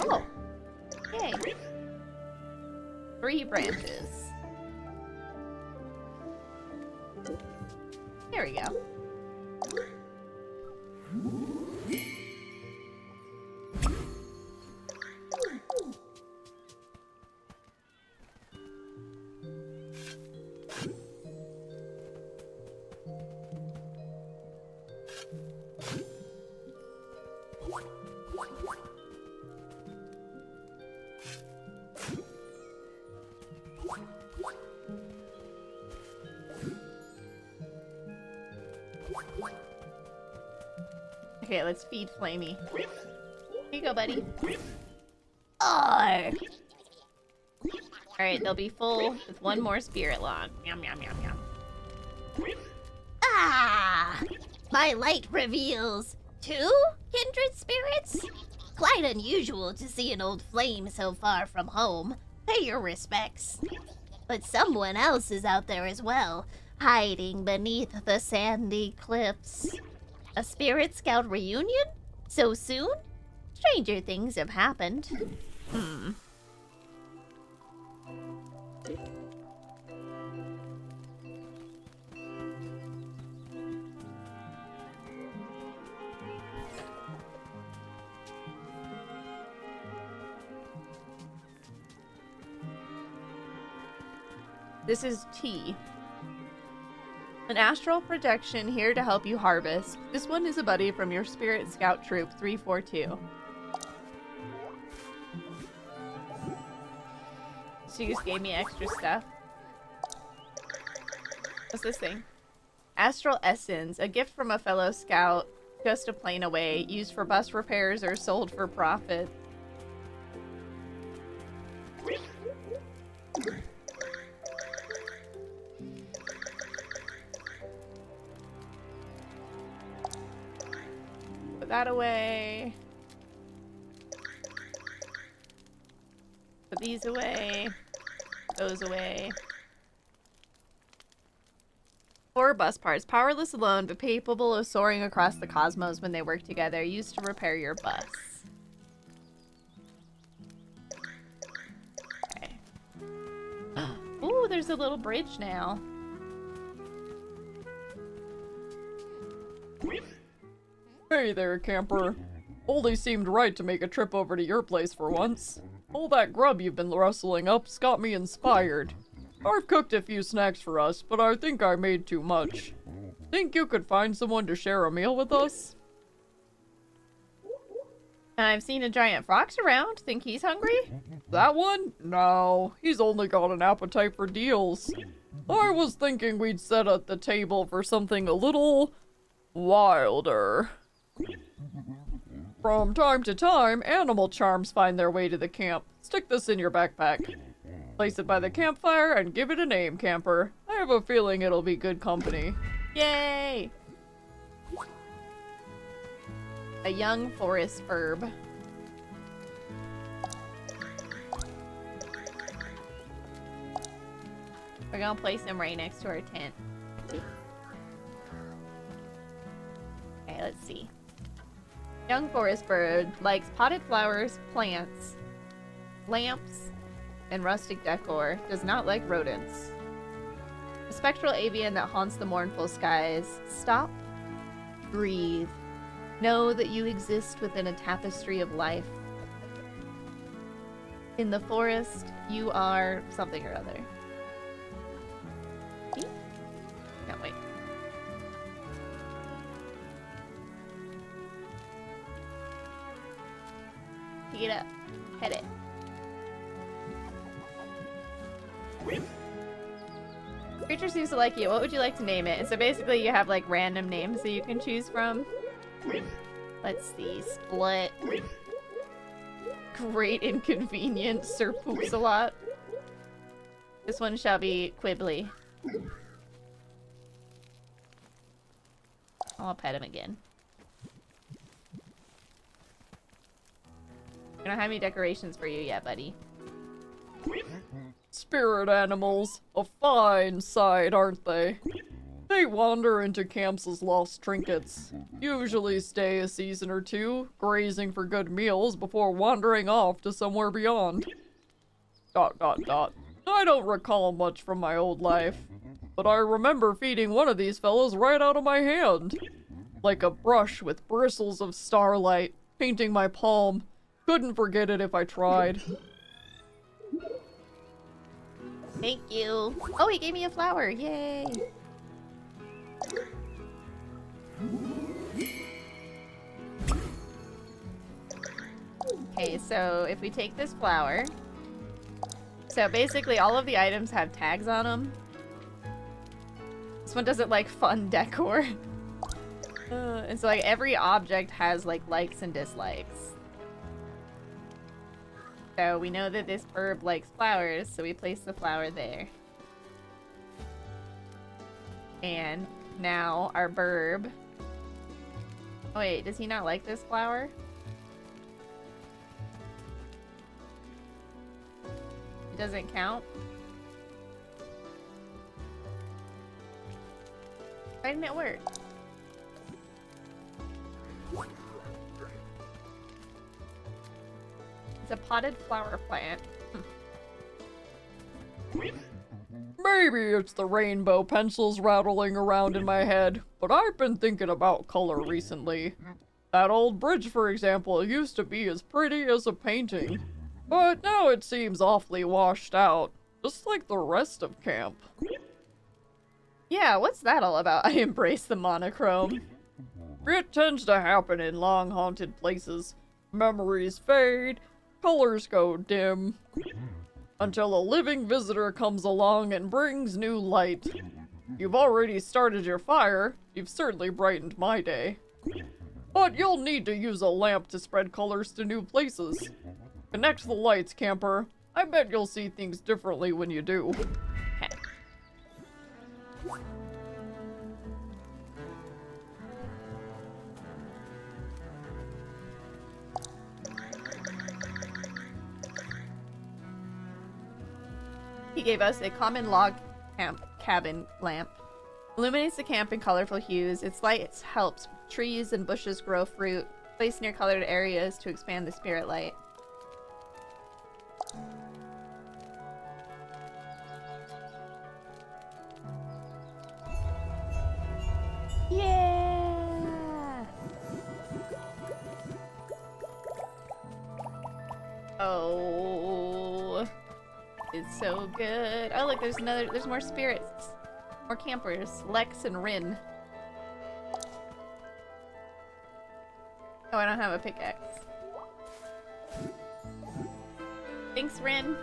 Oh! Yay! 3 branches. There we go. Okay, let's feed Flamey. Here you go, buddy. Arr! Alright, they'll be full with one more spirit log. Yum, yum, yum, yum. Ah! My light reveals 2 kindred spirits? Quite unusual to see an old flame so far from home. Pay your respects. But someone else is out there as well, hiding beneath the sandy cliffs. A spirit scout reunion? So soon? Stranger things have happened. This is tea. An astral projection here to help you harvest. This one is a buddy from your Spirit Scout Troop 342. So you just gave me extra stuff. What's this thing? Astral Essence, a gift from a fellow scout, just a plane away, used for bus repairs or sold for profit. Put that away. Put these away. Those away. 4 bus parts. Powerless alone, but capable of soaring across the cosmos when they work together. Used to repair your bus. Okay. Ooh, there's a little bridge now. Hey there, camper. Oldie seemed right to make a trip over to your place for once. All that grub you've been rustling up's got me inspired. I've cooked a few snacks for us, but I think I made too much. Think you could find someone to share a meal with us? I've seen a giant fox around. Think he's hungry? That one? No, he's only got an appetite for deals. I was thinking we'd set at the table for something a little wilder. From time to time, animal charms find their way to the camp. Stick this in your backpack. Place it by the campfire and give it a name, camper. I have a feeling it'll be good company. Yay! A young forest herb. We're gonna place him right next to our tent. Okay, let's see. Young forest bird likes potted flowers, plants, lamps, and rustic decor. Does not like rodents. A spectral avian that haunts the mournful skies. Stop. Breathe. Know that you exist within a tapestry of life. In the forest, you are something or other. Can't wait. Pick it up. Pet it. Creature seems to like you. What would you like to name it? And so basically you have like random names that you can choose from. Let's see. Split. Great inconvenience. Sir poops a lot. This one shall be Quibbly. I'll pet him again. I don't have any decorations for you yet, buddy. Spirit animals. A fine sight, aren't they? They wander into camps as lost trinkets. Usually stay a season or two, grazing for good meals before wandering off to somewhere beyond. ... I don't recall much from my old life, but I remember feeding one of these fellows right out of my hand. Like a brush with bristles of starlight, painting my palm. Couldn't forget it if I tried. Thank you. Oh, he gave me a flower. Yay. Okay, so if we take this flower... So basically all of the items have tags on them. This one doesn't like fun decor. And so like every object has like likes and dislikes. So we know that this herb likes flowers, so we place the flower there. And now our burb. Oh wait, does he not like this flower? It doesn't count? Why didn't it work? It's a potted flower plant. Maybe it's the rainbow pencils rattling around in my head, but I've been thinking about color recently. That old bridge, for example, used to be as pretty as a painting, but now it seems awfully washed out, just like the rest of camp. Yeah, what's that all about? I embrace the monochrome. It tends to happen in long haunted places. Memories fade, colors go dim, until a living visitor comes along and brings new light. You've already started your fire. You've certainly brightened my day. But you'll need to use a lamp to spread colors to new places. Connect the lights, camper. I bet you'll see things differently when you do. He gave us a common log cabin lamp. Illuminates the camp in colorful hues. Its light helps trees and bushes grow fruit. Placed near colored areas to expand the spirit light. Yeah! Oh, it's so good. Oh, look, there's more spirits. More campers. Lex and Rin. Oh, I don't have a pickaxe. Thanks, Rin.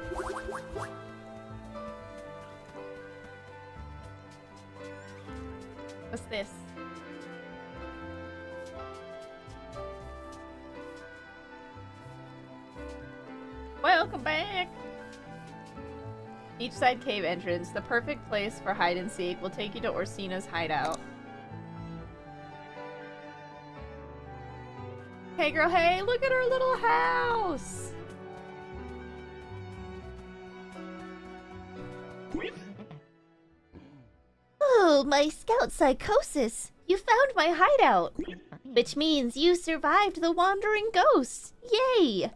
What's this? Welcome back! Each side cave entrance, the perfect place for hide and seek, will take you to Orsina's hideout. Hey girl, hey, look at her little house! Oh, my scout psychosis! You found my hideout! Which means you survived the wandering ghosts! Yay!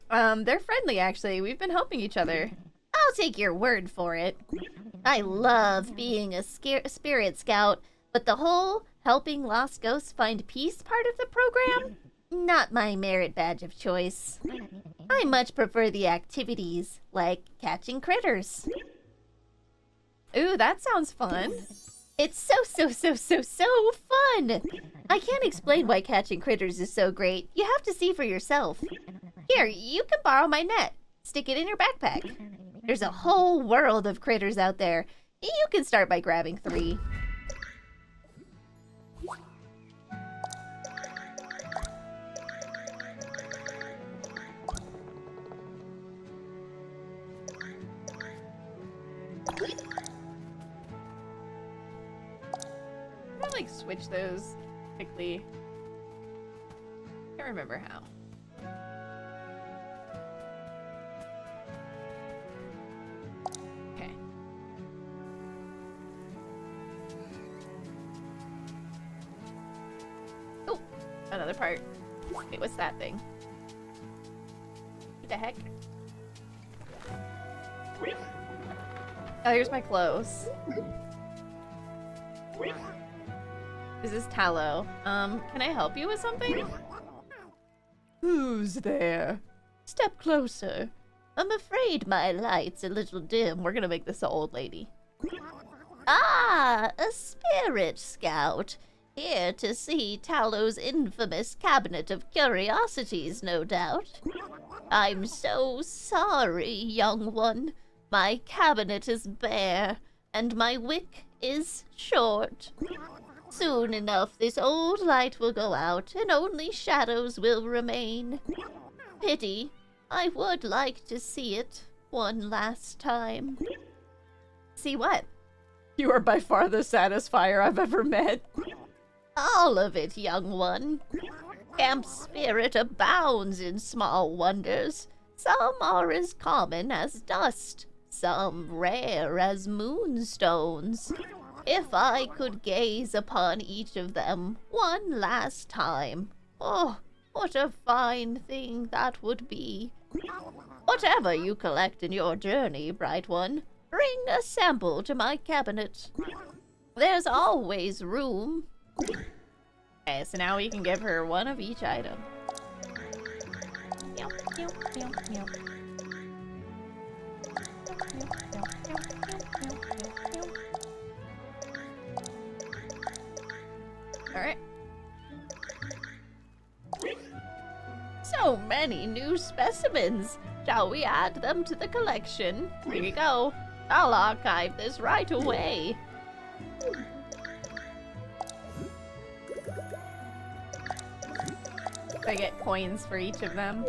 They're friendly actually. We've been helping each other. I'll take your word for it. I love being a spirit scout, but the whole helping lost ghosts find peace part of the program? Not my merit badge of choice. I much prefer the activities, like catching critters. Ooh, that sounds fun. It's so fun! I can't explain why catching critters is so great. You have to see for yourself. Here, you can borrow my net. Stick it in your backpack. There's a whole world of critters out there. You can start by grabbing 3. I'm gonna like switch those quickly. Can't remember how. Okay. Oh, another part. Wait, what's that thing? What the heck? Oh, here's my clothes. This is Tallow. Can I help you with something? Who's there? Step closer. I'm afraid my light's a little dim. We're gonna make this an old lady. Ah, a spirit scout. Here to see Tallow's infamous cabinet of curiosities, no doubt. I'm so sorry, young one. My cabinet is bare, and my wick is short. Soon enough, this old light will go out, and only shadows will remain. Pity. I would like to see it one last time. See what? You are by far the saddest fire I've ever met. All of it, young one. Camp spirit abounds in small wonders. Some are as common as dust, some rare as moonstones. If I could gaze upon each of them one last time, oh, what a fine thing that would be. Whatever you collect in your journey, bright one, bring a sample to my cabinet. There's always room. Okay, so now we can give her one of each item. Alright. So many new specimens. Shall we add them to the collection? Here you go. I'll archive this right away. I get coins for each of them.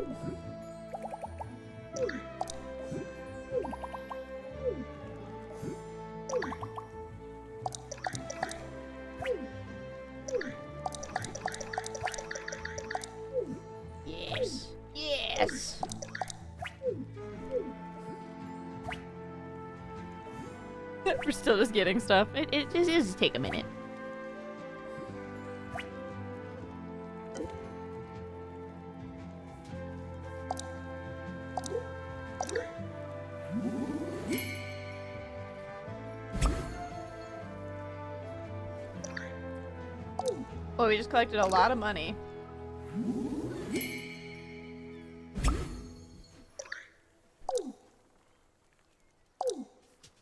Yes. Yes. We're still just getting stuff. It just take a minute. Well, we just collected a lot of money.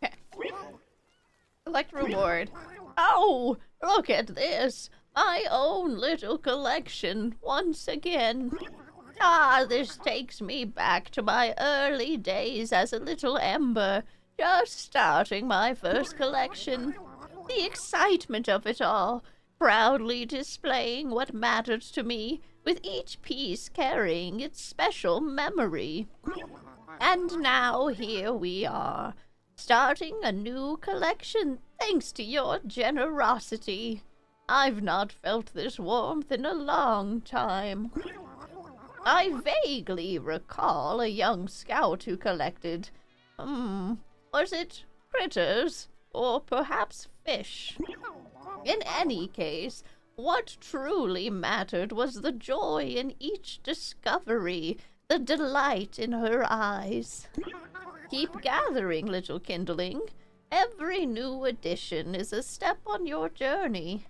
Okay. Select reward. Oh, look at this. My own little collection once again. Ah, this takes me back to my early days as a little ember, just starting my first collection. The excitement of it all, proudly displaying what mattered to me, with each piece carrying its special memory. And now here we are, starting a new collection thanks to your generosity. I've not felt this warmth in a long time. I vaguely recall a young scout who collected, was it critters or perhaps fish? In any case, what truly mattered was the joy in each discovery, the delight in her eyes. Keep gathering, little kindling. Every new addition is a step on your journey.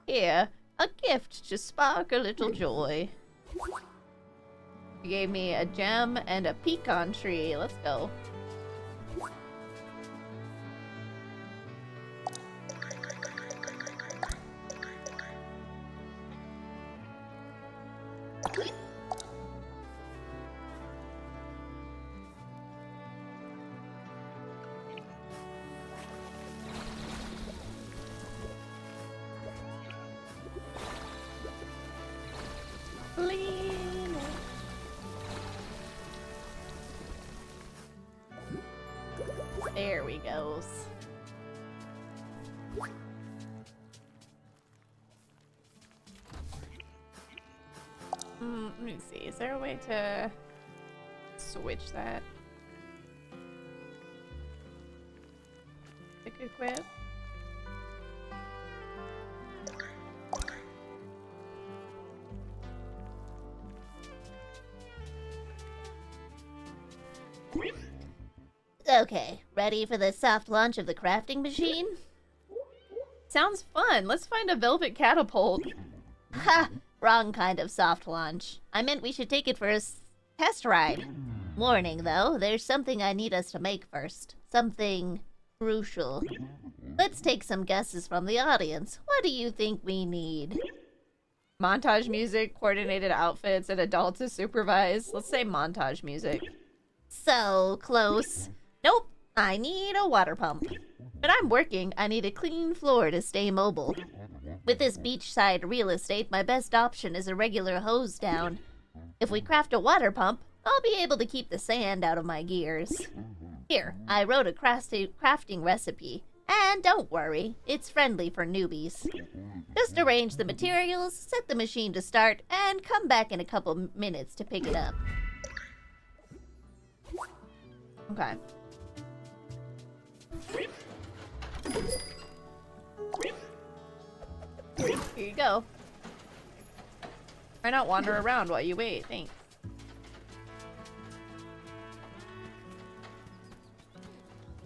Here, a gift to spark a little joy. You gave me a gem and a pecan tree. Let's go. There we go. Let me see. Is there a way to switch that? Quick equip. Okay, ready for the soft launch of the crafting machine? Sounds fun. Let's find a velvet catapult. Ha! Wrong kind of soft launch. I meant we should take it for a test ride. Warning, though, there's something I need us to make first. Something crucial. Let's take some guesses from the audience. What do you think we need? Montage music, coordinated outfits, and adults to supervise. Let's say montage music. So close. Nope, I need a water pump. When I'm working, I need a clean floor to stay mobile. With this beachside real estate, my best option is a regular hose down. If we craft a water pump, I'll be able to keep the sand out of my gears. Here, I wrote a crafting recipe. And don't worry, it's friendly for newbies. Just arrange the materials, set the machine to start, and come back in a couple minutes to pick it up. Okay. Here you go. Why not wander around while you wait? Thanks.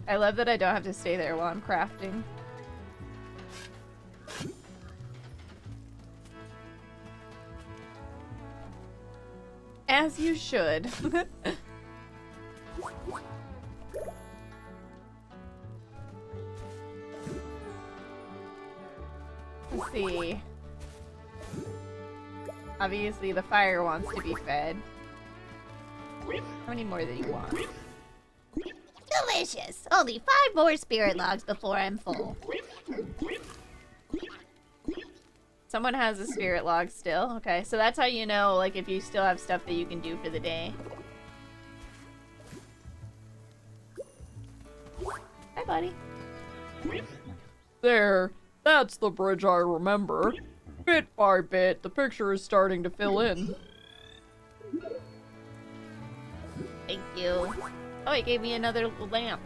I love that I don't have to stay there while I'm crafting. As you should. Let's see. Obviously, the fire wants to be fed. How many more do you want? Delicious! Only 5 more spirit logs before I'm full. Someone has a spirit log still. Okay, so that's how you know, like, if you still have stuff that you can do for the day. Hi, buddy. There. That's the bridge I remember. Bit by bit, the picture is starting to fill in. Thank you. Oh, it gave me another lamp.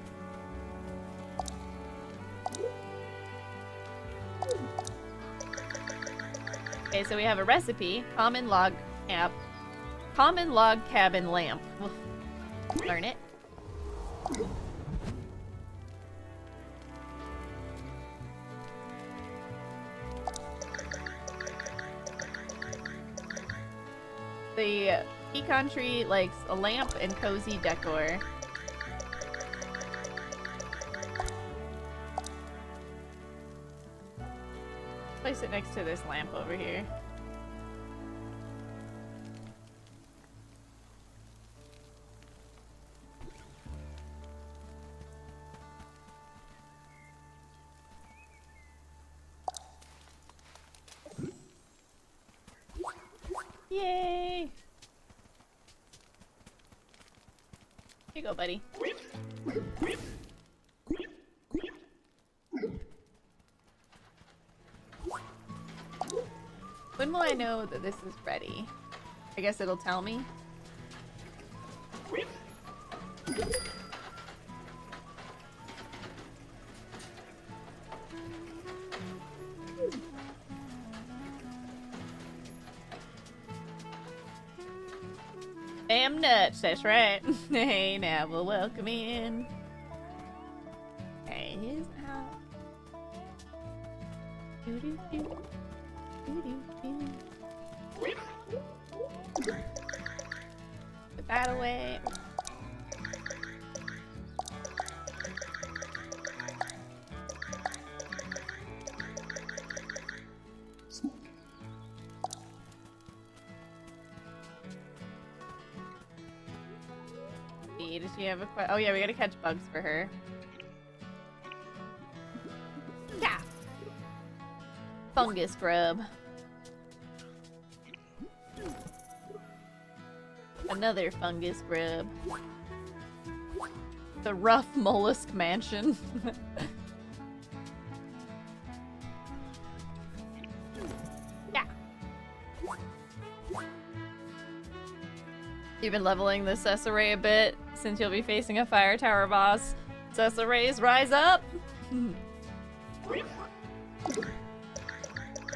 Okay, so we have a recipe. Common log cabin lamp. We'll learn it. The pecan tree likes a lamp and cozy decor. Place it next to this lamp over here. Yay! Here you go, buddy. When will I know that this is ready? I guess it'll tell me. Damn nuts, that's right. Hey, now we'll welcome in. Hey, here's the house. Doo-doo-doo. Doo-doo-doo. Put that away. Does she have a oh yeah, we gotta catch bugs for her. Yeah. Fungus grub. Another fungus grub. The rough mollusk mansion. Yeah. You've been leveling the Cesare a bit since you'll be facing a fire tower boss. Cesarays, rise up!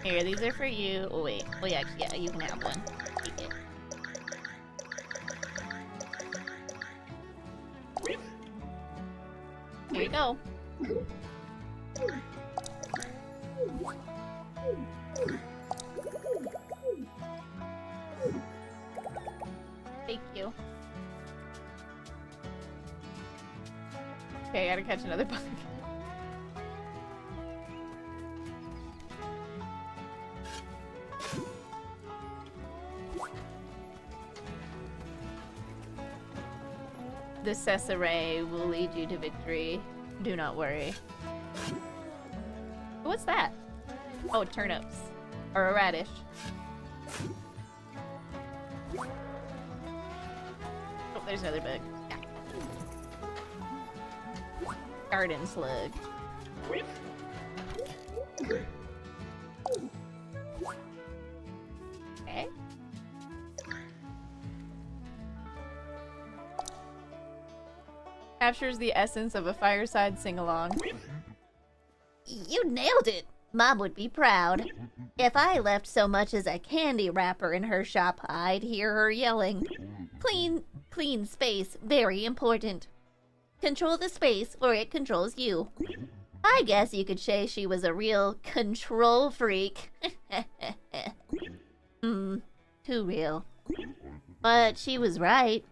Here, these are for you. Oh wait, well yeah, you can have one. Take it. Here you go. Thank you. Okay, I gotta catch another bug. The Cesare will lead you to victory. Do not worry. What's that? Oh, turnips. Or a radish. Oh, there's another bug. Yeah. Garden slug. Okay. Captures the essence of a fireside sing-along. You nailed it. Mom would be proud. If I left so much as a candy wrapper in her shop, I'd hear her yelling. Clean space, very important. Control the space or it controls you. I guess you could say she was a real control freak. Too real. But she was right.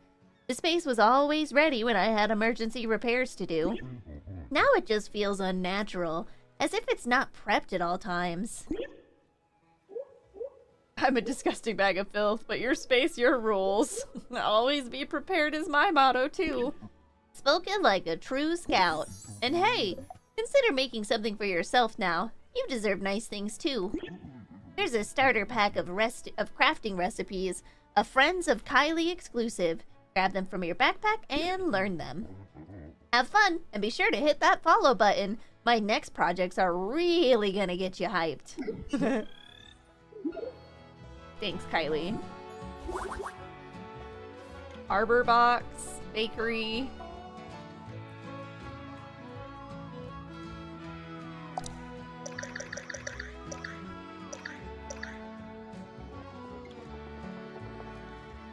The space was always ready when I had emergency repairs to do. Now it just feels unnatural, as if it's not prepped at all times. I'm a disgusting bag of filth, but your space, your rules. Always be prepared is my motto, too. Spoken like a true scout. And hey, consider making something for yourself now. You deserve nice things too. There's a starter pack of crafting recipes, a Friends of Kylie exclusive. Grab them from your backpack and learn them. Have fun, and be sure to hit that follow button. My next projects are really gonna get you hyped. Thanks, Kylie. Arbor box, bakery.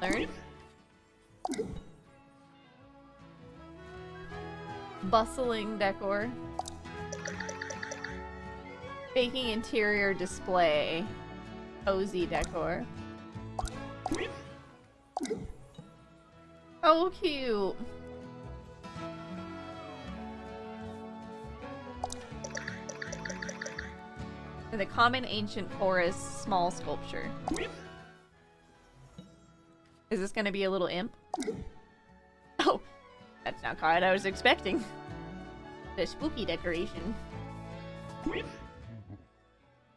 Learn. Bustling decor. Baking interior display. Cozy decor. Oh, cute. And the common ancient forest small sculpture. Is this gonna be a little imp? Oh, that's not quite what I was expecting. The spooky decoration.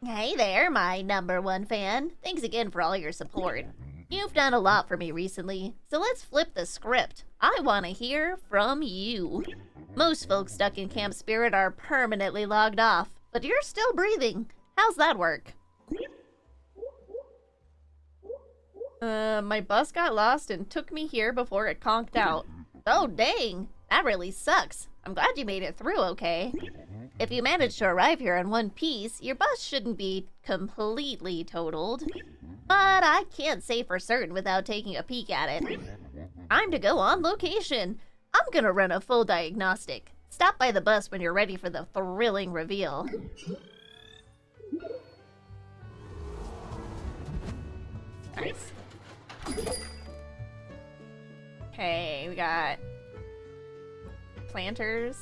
Hey there, my #1 fan. Thanks again for all your support. You've done a lot for me recently, so let's flip the script. I want to hear from you. Most folks stuck in Camp Spirit are permanently logged off, but you're still breathing. How's that work? My bus got lost and took me here before it conked out. Oh, dang. That really sucks. I'm glad you made it through okay. If you managed to arrive here in one piece, your bus shouldn't be completely totaled. But I can't say for certain without taking a peek at it. Time to go on location. I'm gonna run a full diagnostic. Stop by the bus when you're ready for the thrilling reveal. Nice. Okay, we got planters.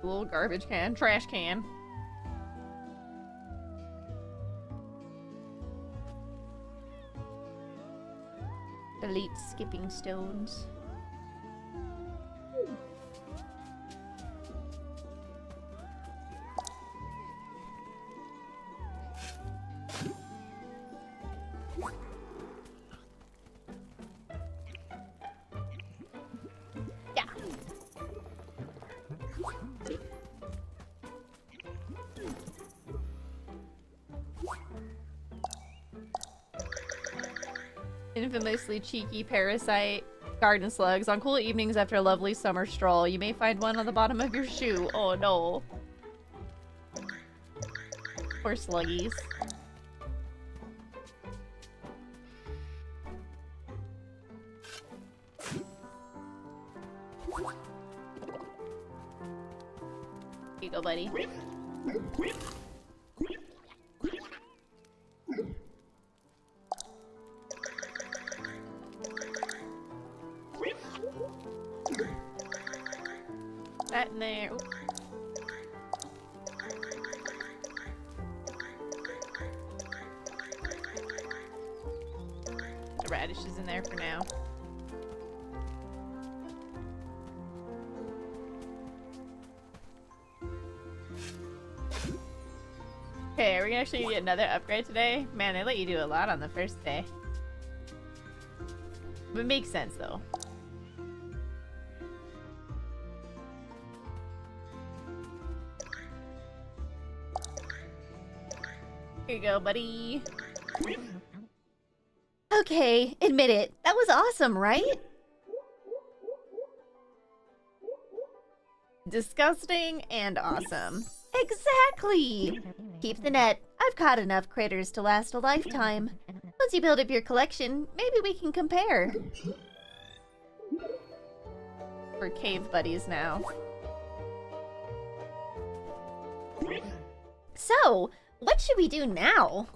Little garbage can, trash can. Delete skipping stones. Infamously cheeky parasite garden slugs. On cool evenings after a lovely summer stroll, you may find one on the bottom of your shoe. Oh no. Poor sluggies. Here you go, buddy. That in there. Ooh. The radish is in there for now. Okay, are we gonna actually get another upgrade today? Man, they let you do a lot on the first day. It makes sense though. Here you go, buddy. Okay, admit it. That was awesome, right? Disgusting and awesome. Exactly! Keep the net. I've caught enough critters to last a lifetime. Once you build up your collection, maybe we can compare. We're cave buddies now. So, what should we do now?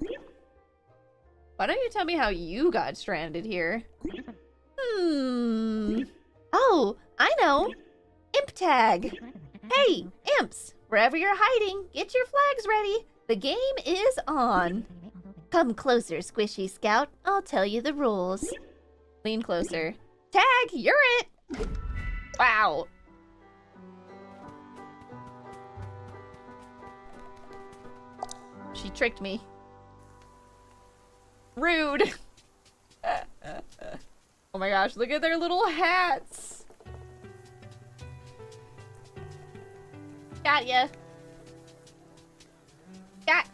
Why don't you tell me how you got stranded here? Oh, I know. Imp tag. Hey, imps! Wherever you're hiding, get your flags ready. The game is on. Come closer, Squishy Scout. I'll tell you the rules. Lean closer. Tag, you're it! Wow. She tricked me. Rude. Oh my gosh, look at their little hats. Got ya.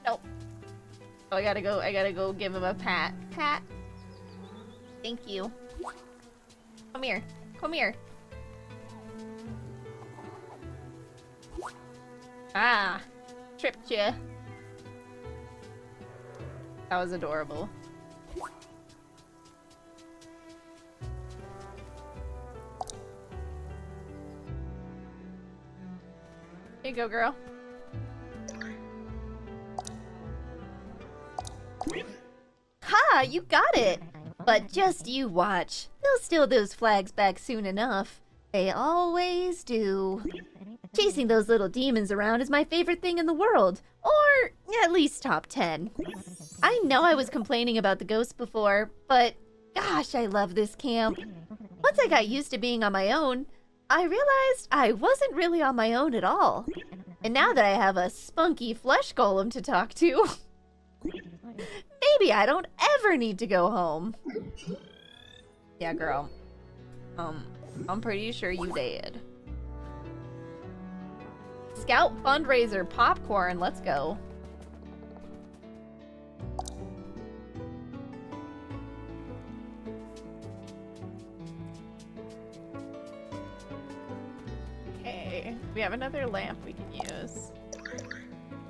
Nope. Oh, I gotta go give him a pat. Pat. Thank you. Come here. Come here. Ah. Tripped ya. That was adorable. Here you go, girl. Ha! You got it! But just you watch. They'll steal those flags back soon enough. They always do. Chasing those little demons around is my favorite thing in the world. Or at least top 10. I know I was complaining about the ghosts before, but gosh, I love this camp. Once I got used to being on my own, I realized I wasn't really on my own at all. And now that I have a spunky flesh golem to talk to, maybe I don't ever need to go home. Yeah, girl. I'm pretty sure you did. Scout fundraiser popcorn, let's go. Okay, we have another lamp we can use.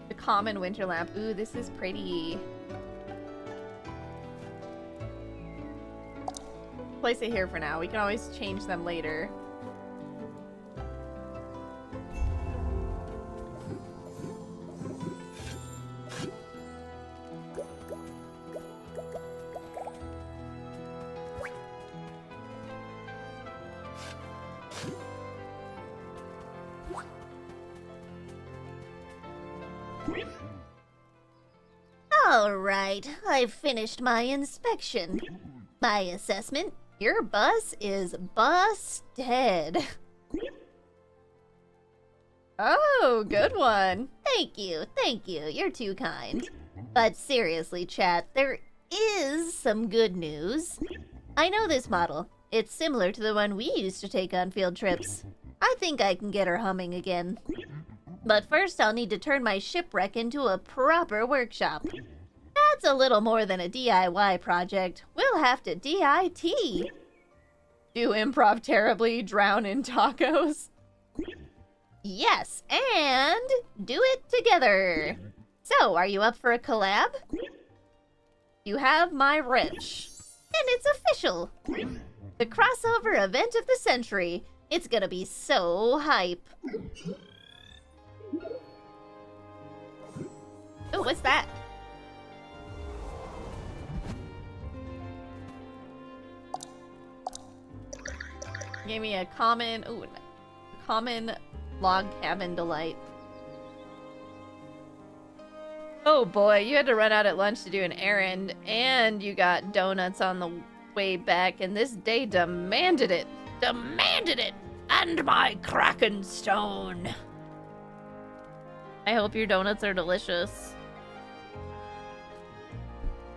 The common winter lamp. Ooh, this is pretty. Place it here for now. We can always change them later. Alright, I've finished my inspection. My assessment, your bus is busted. Oh, good one. Thank you, you're too kind. But seriously, chat, there is some good news. I know this model. It's similar to the one we used to take on field trips. I think I can get her humming again. But first I'll need to turn my shipwreck into a proper workshop. That's a little more than a DIY project. We'll have to DIT. Do improv terribly, drown in tacos. Yes, and do it together. So, are you up for a collab? You have my wrench. And it's official. The crossover event of the century. It's gonna be so hype. Oh, what's that? Gave me a common log cabin delight. Oh boy, you had to run out at lunch to do an errand, and you got donuts on the way back, and this day demanded it. Demanded it! And my Kraken Stone! I hope your donuts are delicious.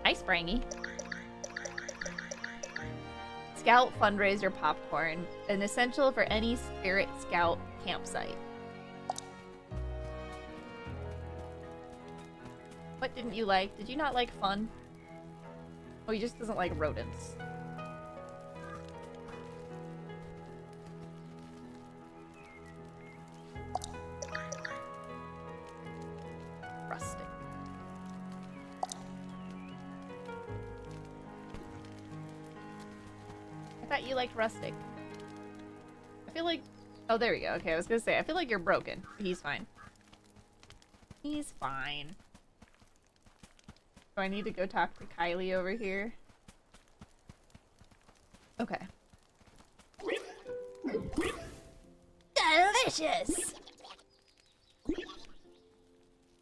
Hi, Sprangy. Scout fundraiser popcorn, an essential for any Spirit Scout campsite. What didn't you like? Did you not like fun? Oh, he just doesn't like rodents. Rustic. I thought you liked rustic. I feel like... Oh, there we go. Okay, I was gonna say, I feel like you're broken. He's fine. He's fine. Do I need to go talk to Kylie over here? Okay. Delicious!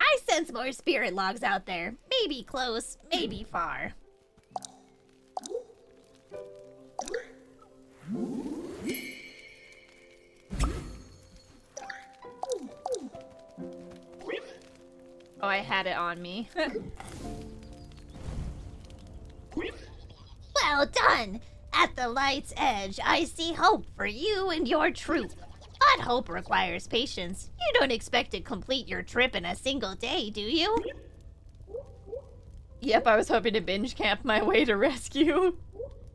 I sense more spirit logs out there. Maybe close, maybe far. Oh, I had it on me. Well done! At the light's edge, I see hope for you and your troop. But hope requires patience. You don't expect to complete your trip in a single day, do you? Yep, I was hoping to binge camp my way to rescue.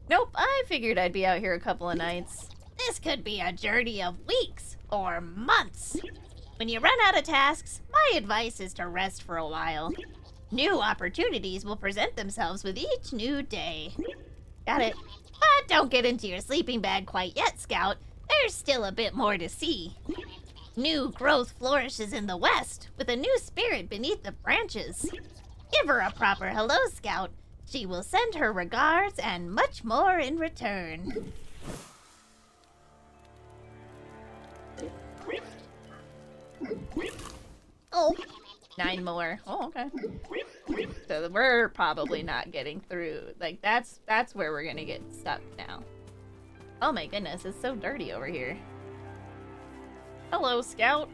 Nope, I figured I'd be out here a couple of nights. This could be a journey of weeks or months. When you run out of tasks, my advice is to rest for a while. New opportunities will present themselves with each new day. Got it. But don't get into your sleeping bag quite yet, Scout. There's still a bit more to see. New growth flourishes in the west, with a new spirit beneath the branches. Give her a proper hello, Scout. She will send her regards and much more in return. Oh, 9 more. Oh, okay. So we're probably not getting through. Like, that's where we're gonna get stuck now. Oh my goodness, it's so dirty over here. Hello, Scout.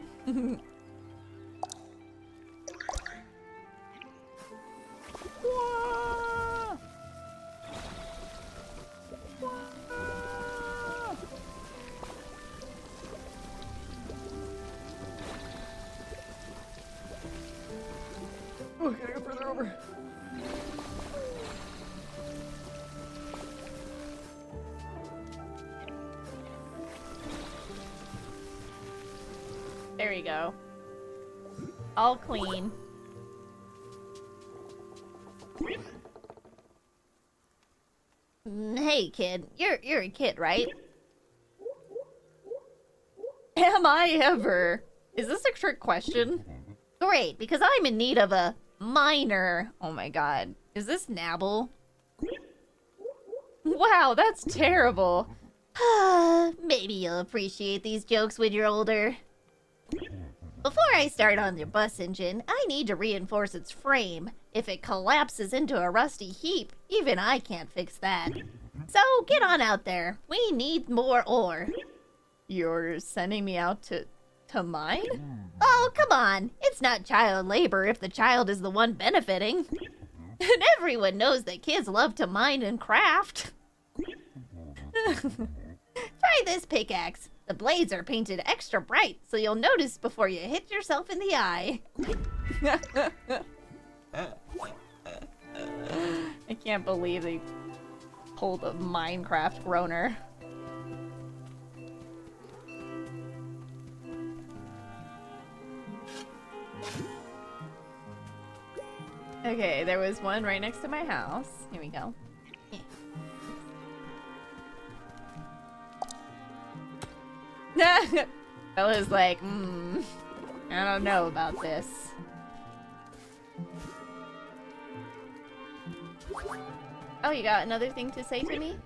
Oh, gotta go further over. There we go. All clean. Hey, kid. You're a kid, right? Am I ever? Is this a trick question? Great, because I'm in need of a minor. Oh my god. Is this Nabble? Wow, that's terrible. Maybe you'll appreciate these jokes when you're older. Before I start on your bus engine, I need to reinforce its frame. If it collapses into a rusty heap, even I can't fix that. So get on out there. We need more ore. You're sending me out to mine? Oh, come on. It's not child labor if the child is the one benefiting. And everyone knows that kids love to mine and craft. Try this pickaxe. The blades are painted extra bright, so you'll notice before you hit yourself in the eye. I can't believe they pulled a Minecraft groaner. Okay, there was one right next to my house. Here we go. I was like, I don't know about this. Oh, you got another thing to say to me?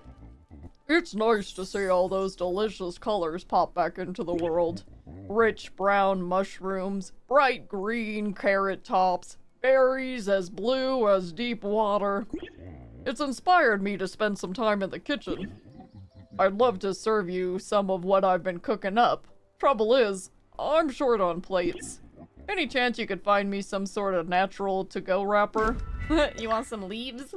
It's nice to see all those delicious colors pop back into the world. Rich brown mushrooms, bright green carrot tops, berries as blue as deep water. It's inspired me to spend some time in the kitchen. I'd love to serve you some of what I've been cooking up. Trouble is, I'm short on plates. Any chance you could find me some sort of natural to-go wrapper? You want some leaves?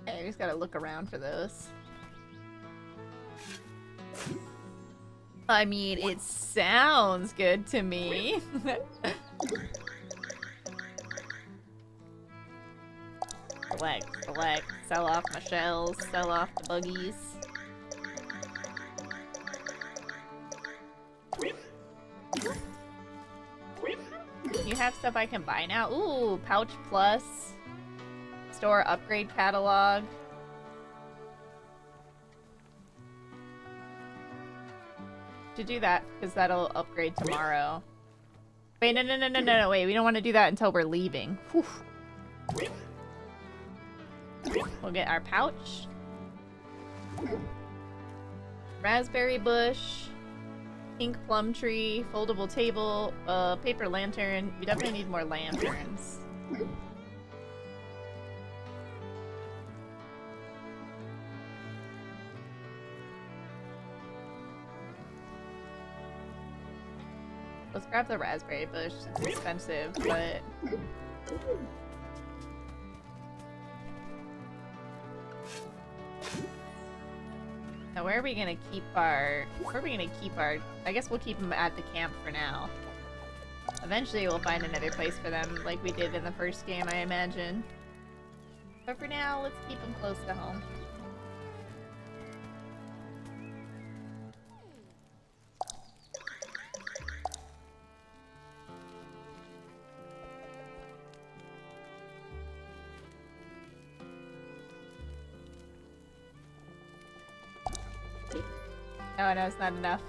I just gotta look around for those. I mean, it sounds good to me. Select, sell off my shells, sell off the buggies. You have stuff I can buy now? Ooh, pouch plus. Store upgrade catalog. To do that, because that'll upgrade tomorrow. Wait, no, wait, we don't want to do that until we're leaving. Whew. We'll get our pouch. Raspberry bush. Pink plum tree. Foldable table. Paper lantern. We definitely need more lanterns. Let's grab the raspberry bush. It's expensive, but... Now, where are we gonna keep our... I guess we'll keep them at the camp for now. Eventually, we'll find another place for them, like we did in the first game, I imagine. But for now, let's keep them close to home. Oh no, it's not enough.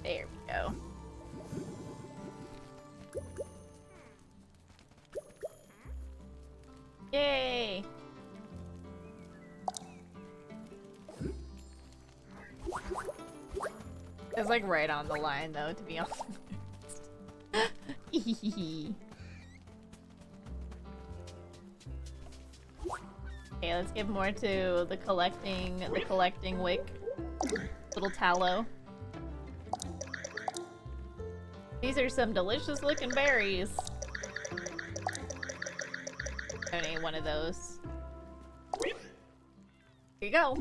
There we go. Yay! It's like right on the line though, to be honest. Okay, let's give more to the collecting wick. Little tallow. These are some delicious looking berries. I need one of those. Here you go.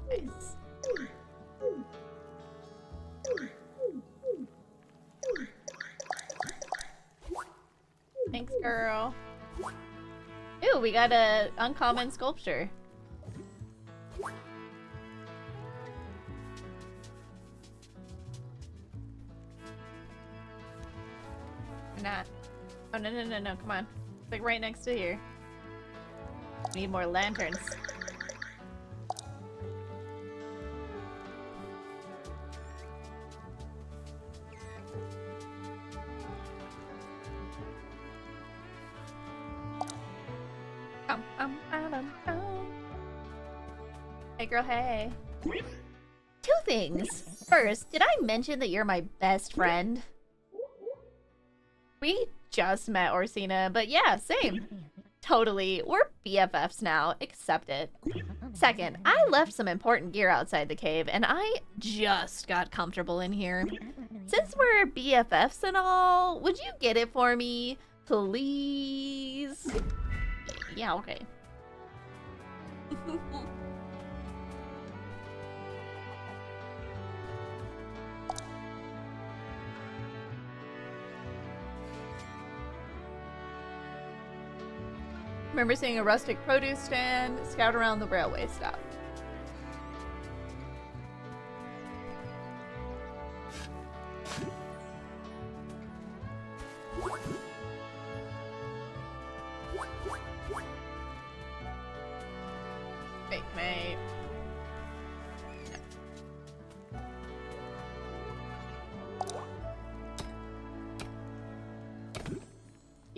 Nice. Thanks, girl. Ooh, we got a uncommon sculpture. Not. Oh, no, come on. It's like right next to here. We need more lanterns. Hey girl, hey. Two things. First, did I mention that you're my best friend? We just met Orsina, but yeah, same. Totally. We're BFFs now. Accept it. Second, I left some important gear outside the cave, and I just got comfortable in here. Since we're BFFs and all, would you get it for me? Please? Yeah, okay. Remember seeing a rustic produce stand, scout around the railway stop.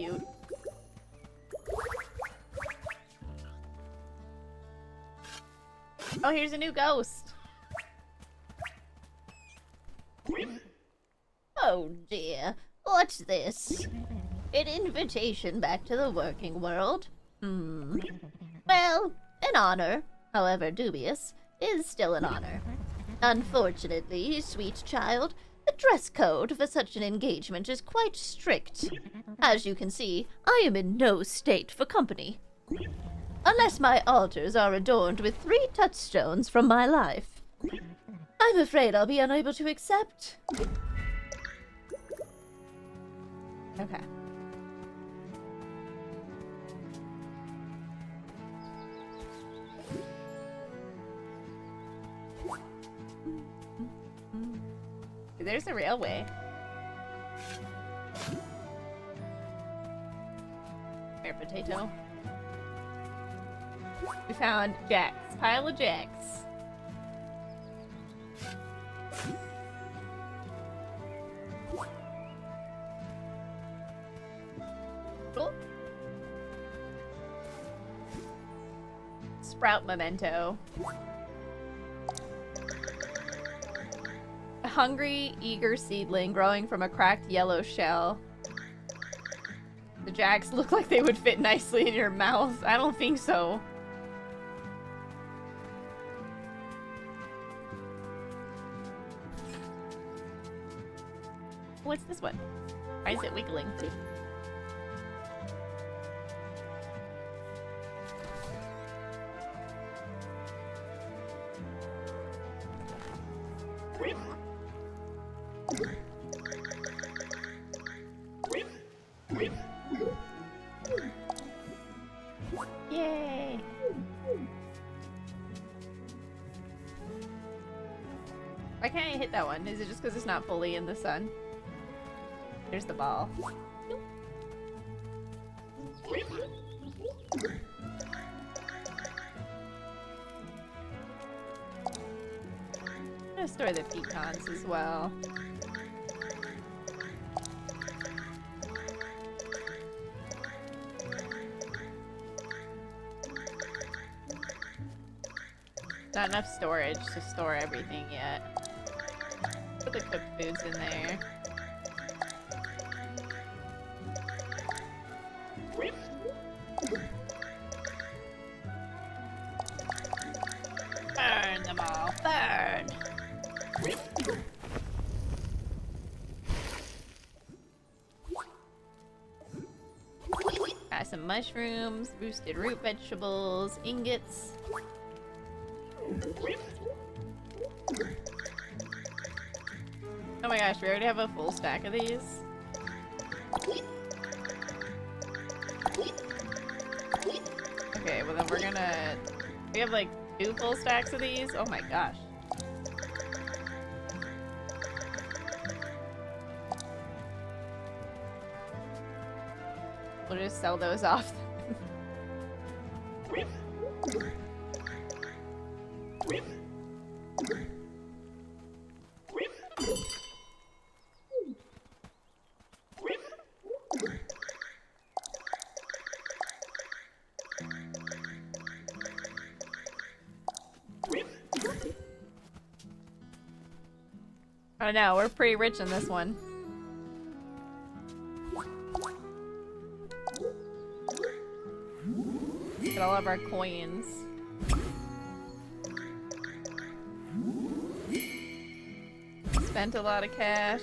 cute. Oh, here's a new ghost. Oh dear, what's this? An invitation back to the working world? Well, an honor, however dubious, is still an honor. Unfortunately, sweet child, the dress code for such an engagement is quite strict. As you can see, I am in no state for company. Unless my altars are adorned with 3 touchstones from my life. I'm afraid I'll be unable to accept. Okay. There's a railway. Air potato. We found jacks. Pile of jacks. Cool. Sprout memento. A hungry, eager seedling growing from a cracked yellow shell. The jacks look like they would fit nicely in your mouth. I don't think so. What's this one? Why is it wiggling? Yay! Why can't I hit that one? Is it just because it's not fully in the sun? There's the ball. I'm gonna store the pecans as well. Not enough storage to store everything yet. Put the cooked foods in there. Burn them all. Burn! Got some mushrooms, roasted root vegetables, ingots. Oh my gosh, we already have a full stack of these. Okay, well then we're gonna... We have like 2 full stacks of these? Oh my gosh. We'll just sell those off. Oh no, we're pretty rich in this one. Get all of our coins. Spent a lot of cash.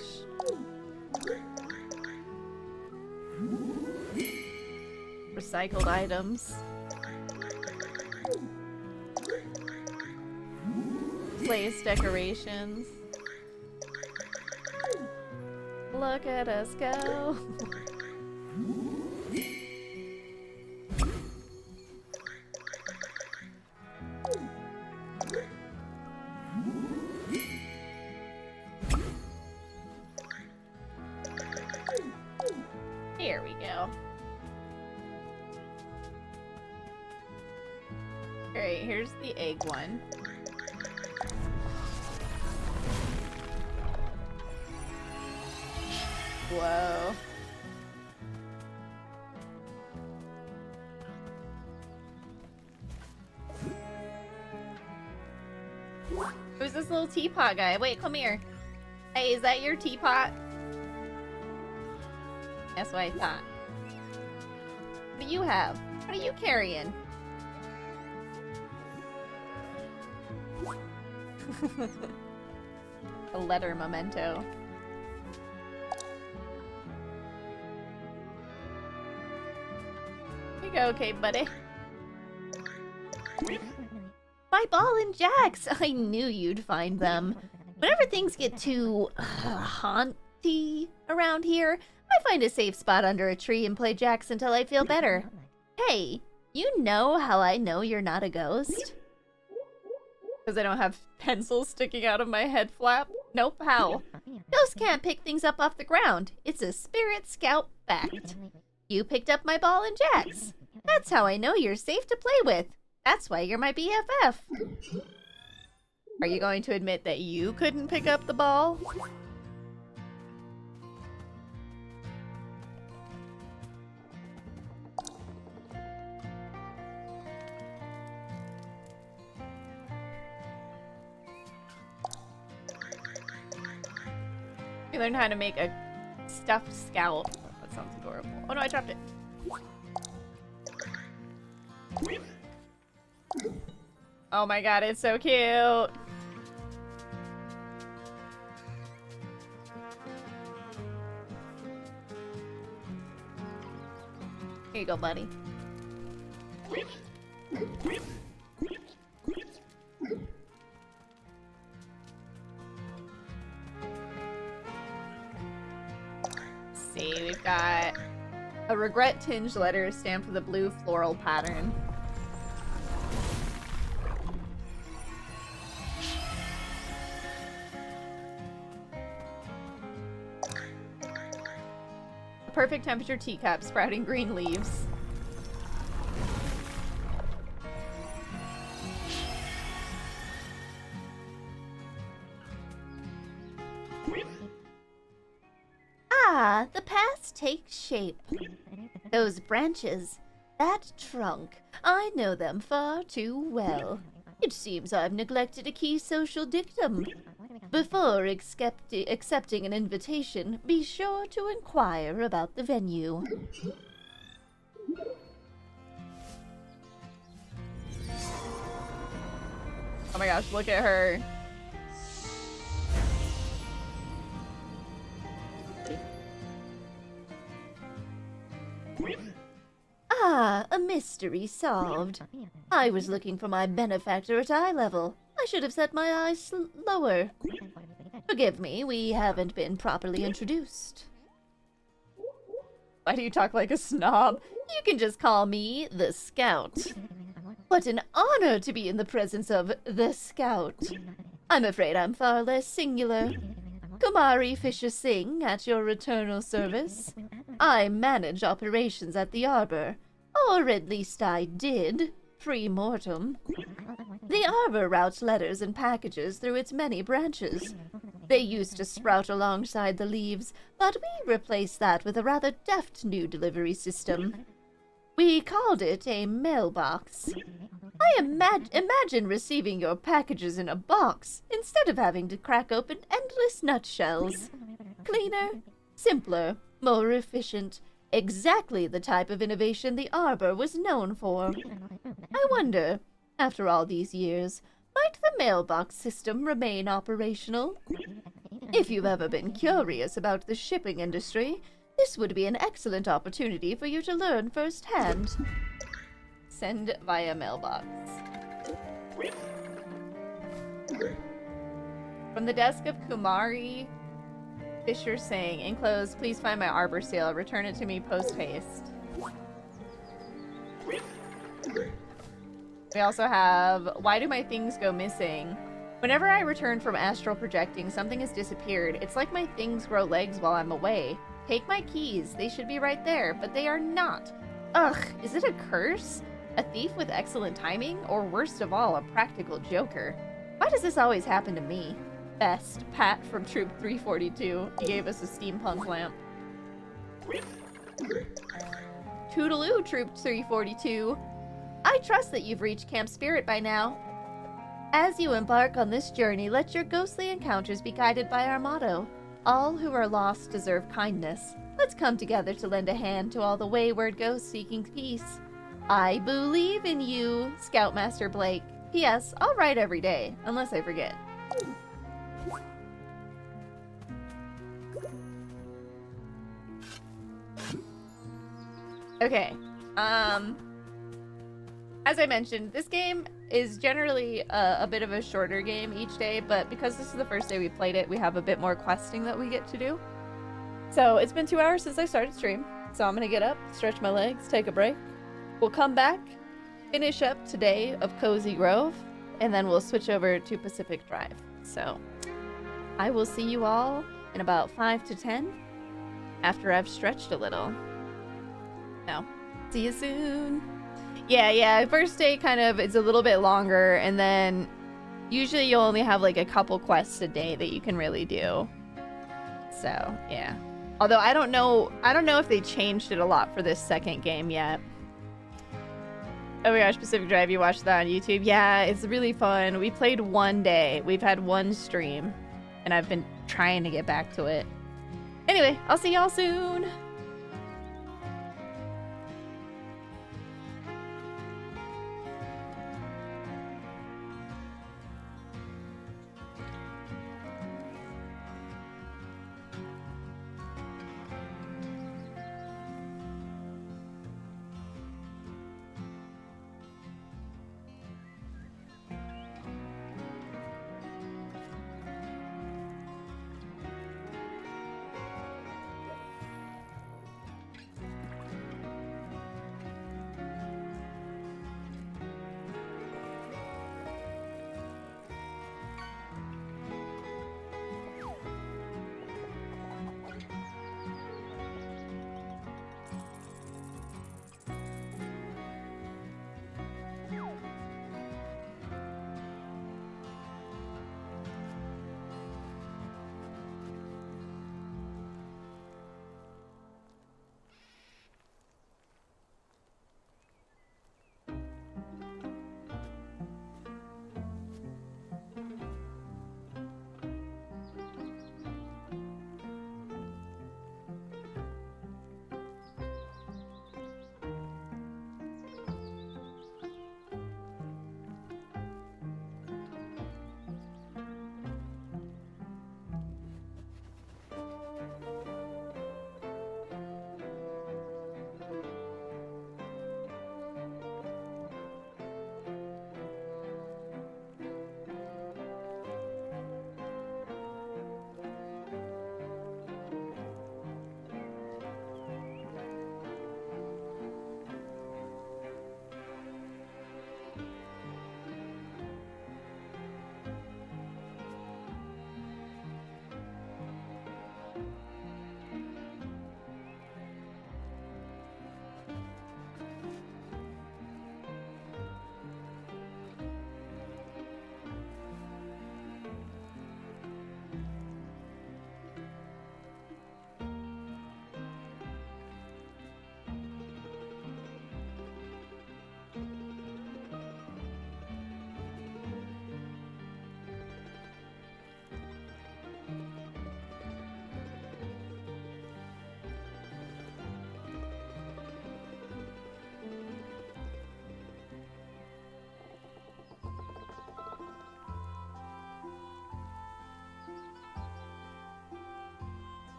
Recycled items. Place decorations. Look at us go. Here we go. Alright, here's the egg one. Whoa. Who's this little teapot guy? Wait, come here. Hey, is that your teapot? That's what I thought. What do you have? What are you carrying? A letter memento. Here you go, okay, buddy. My ball and jacks! I knew you'd find them. Whenever things get too haunty around here, I find a safe spot under a tree and play jacks until I feel better. Hey, you know how I know you're not a ghost? Because I don't have pencils sticking out of my head flap? Nope, how? Ghosts can't pick things up off the ground. It's a spirit scout fact. You picked up my ball and jacks. That's how I know you're safe to play with. That's why you're my BFF. Are you going to admit that you couldn't pick up the ball? We learned how to make a stuffed scout. That sounds adorable. Oh no, I dropped it. Oh my god, it's so cute. Here you go, buddy. See, we've got a regret tinged letter stamped with a blue floral pattern. A perfect temperature teacup sprouting green leaves. Ah, the past takes shape. Those branches, that trunk, I know them far too well. It seems I've neglected a key social dictum. Before accepting an invitation, be sure to inquire about the venue. Oh my gosh, look at her. Ah, a mystery solved. I was looking for my benefactor at eye level. I should have set my eyes lower. Forgive me, we haven't been properly introduced. Why do you talk like a snob? You can just call me the Scout. What an honor to be in the presence of the Scout. I'm afraid I'm far less singular. Kumari Fisher Singh at your eternal service. I manage operations at the Arbor, or at least I did, pre-mortem. The Arbor routes letters and packages through its many branches. They used to sprout alongside the leaves, but we replaced that with a rather deft new delivery system. We called it a mailbox. I imagine receiving your packages in a box, instead of having to crack open endless nutshells. Cleaner, simpler, more efficient. Exactly the type of innovation the Arbor was known for. I wonder, after all these years, might the mailbox system remain operational? If you've ever been curious about the shipping industry, this would be an excellent opportunity for you to learn firsthand. Send via mailbox. From the desk of Kumari Fisher saying, enclosed, please find my Arbor seal. Return it to me post haste. We also have, why do my things go missing? Whenever I return from astral projecting, something has disappeared. It's like my things grow legs while I'm away. Take my keys. They should be right there, but they are not. Ugh, is it a curse? A thief with excellent timing? Or worst of all, a practical joker? Why does this always happen to me? Best, Pat from Troop 342. He gave us a steampunk lamp. Toodaloo, Troop 342. I trust that you've reached Camp Spirit by now. As you embark on this journey, let your ghostly encounters be guided by our motto. All who are lost deserve kindness. Let's come together to lend a hand to all the wayward ghosts seeking peace. I believe in you, Scoutmaster Blake. P.S. I'll write every day, unless I forget. Okay, as I mentioned, this game is generally a bit of a shorter game each day, but because this is the first day we played it, we have a bit more questing that we get to do. So it's been 2 hours since I started stream, so I'm gonna get up, stretch my legs, take a break. We'll come back, finish up today of Cozy Grove, and then we'll switch over to Pacific Drive. So I will see you all in about 5 to 10 after I've stretched a little. No. See you soon. Yeah, first day kind of, it's a little bit longer, and then usually you'll only have like a couple quests a day that you can really do. So, yeah. Although I don't know if they changed it a lot for this second game yet. Oh my gosh, Pacific Drive, you watched that on YouTube? Yeah, it's really fun. We played one day. We've had one stream, and I've been trying to get back to it. Anyway, I'll see y'all soon.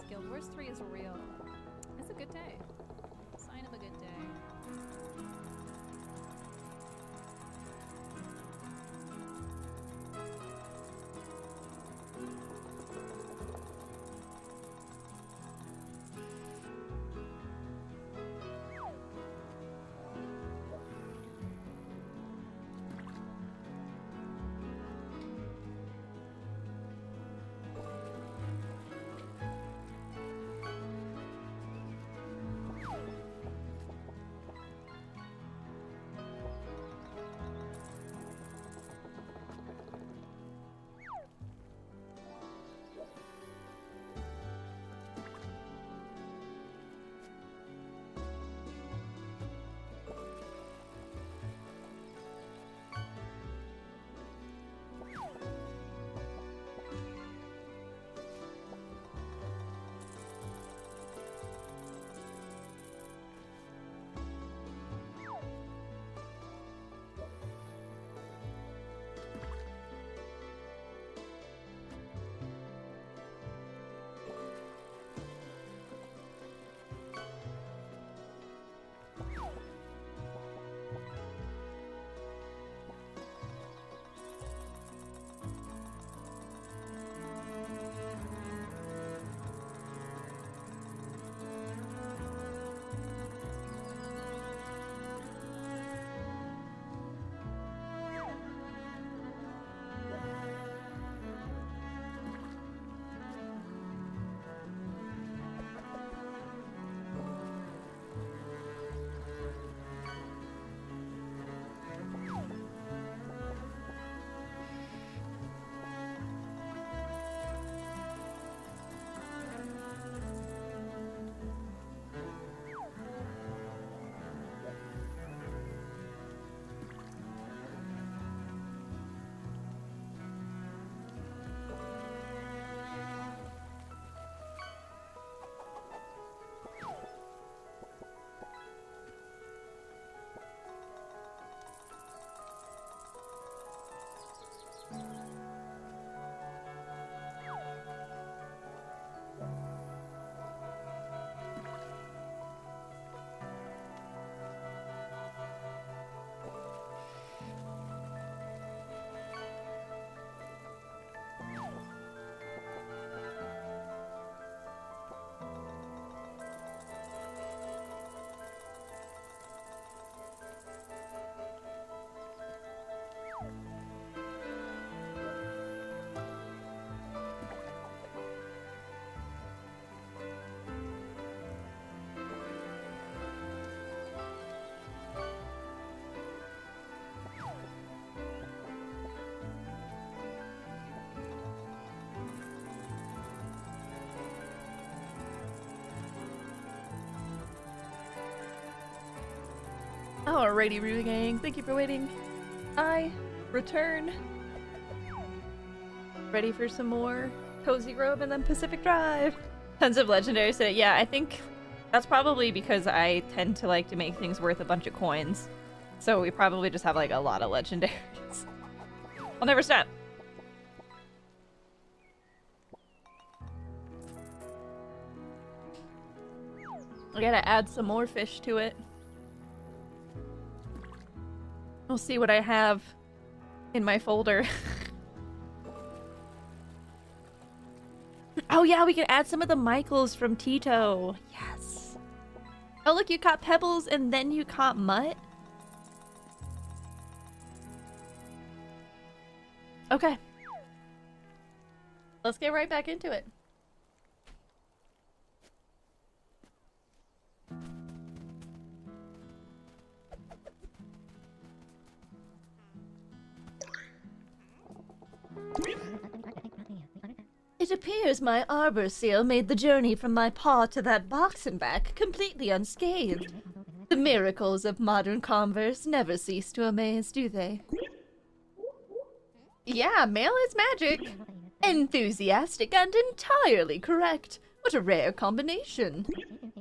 Guild Wars 3 is real. It's a good day. Sign of a good day. Alrighty, Rue Gang, thank you for waiting. I return. Ready for some more Cozy Grove and then Pacific Drive. Tons of legendaries today. Yeah, I think that's probably because I tend to like to make things worth a bunch of coins. So we probably just have like a lot of legendaries. I'll never stop. I gotta add some more fish to it. We'll see what I have in my folder. Oh yeah, we can add some of the Michaels from Tito. Yes. Oh look, you caught Pebbles and then you caught Mutt? Okay. Let's get right back into it. It appears my arbor seal made the journey from my paw to that box and back completely unscathed. The miracles of modern converse never cease to amaze, do they? Yeah, mail is magic. Enthusiastic and entirely correct. What a rare combination.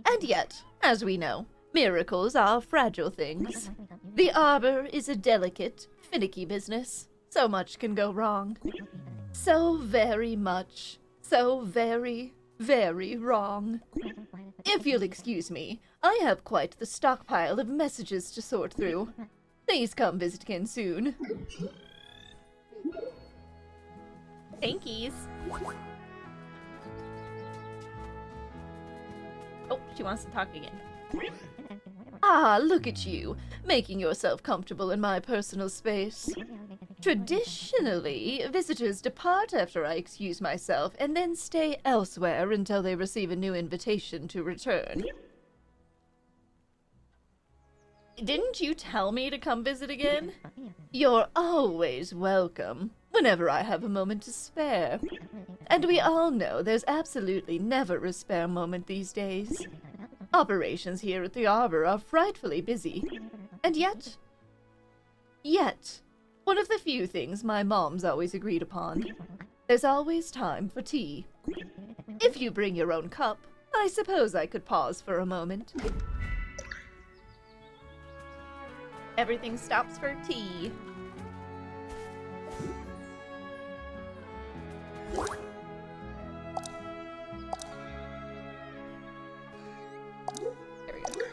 And yet, as we know, miracles are fragile things. The arbor is a delicate, finicky business. So much can go wrong. So very much. So very, Very wrong. If you'll excuse me, I have quite the stockpile of messages to sort through. Please come visit again soon. Thankies. Oh, she wants to talk again. Ah, look at you, making yourself comfortable in my personal space. Traditionally, visitors depart after I excuse myself and then stay elsewhere until they receive a new invitation to return. Didn't you tell me to come visit again? You're always welcome, whenever I have a moment to spare. And we all know there's absolutely never a spare moment these days. Operations here at the Arbor are frightfully busy. And yet, one of the few things my mom's always agreed upon. There's always time for tea. If you bring your own cup, I suppose I could pause for a moment. Everything stops for tea. There we go.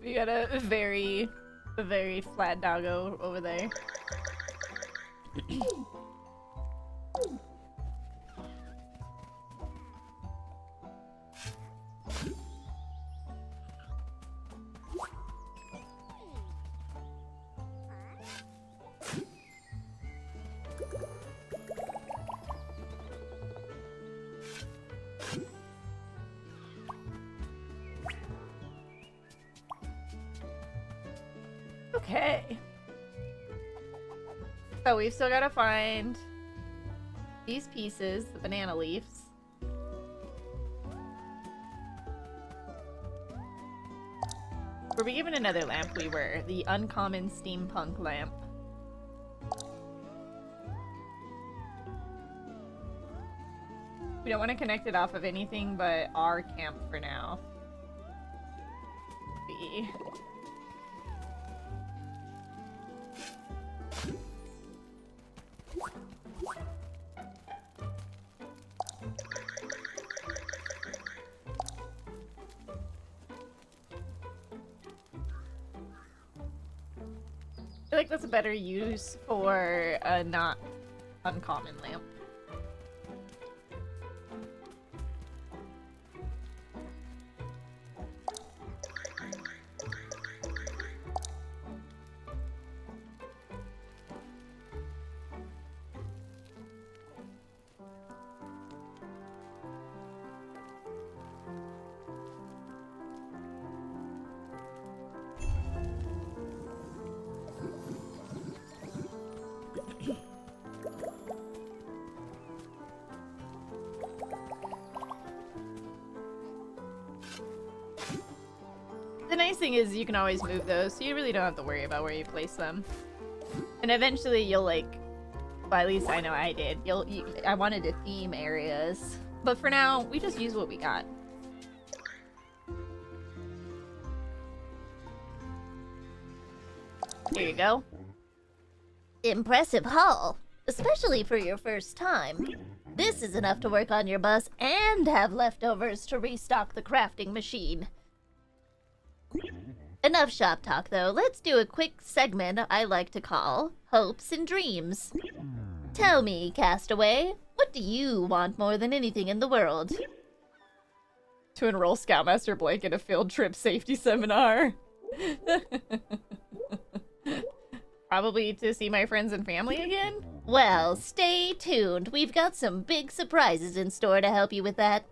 We got a very flat doggo over there. Okay. So we've still got to find these pieces, the banana leaves. Were we given another lamp? We were. The uncommon steampunk lamp. We don't want to connect it off of anything but our camp for now. See. I feel like that's a better use for a not uncommon lamp. The nice thing is you can always move those, so you really don't have to worry about where you place them. And eventually you'll like, well, at least I know I did. I wanted to theme areas, but for now we just use what we got. Here you go. Impressive haul, especially for your first time. This is enough to work on your bus and have leftovers to restock the crafting machine. Enough shop talk, though. Let's do a quick segment I like to call Hopes and Dreams. Tell me, Castaway, what do you want more than anything in the world? To enroll Scoutmaster Blake in a field trip safety seminar. Probably to see my friends and family again? Well, stay tuned. We've got some big surprises in store to help you with that.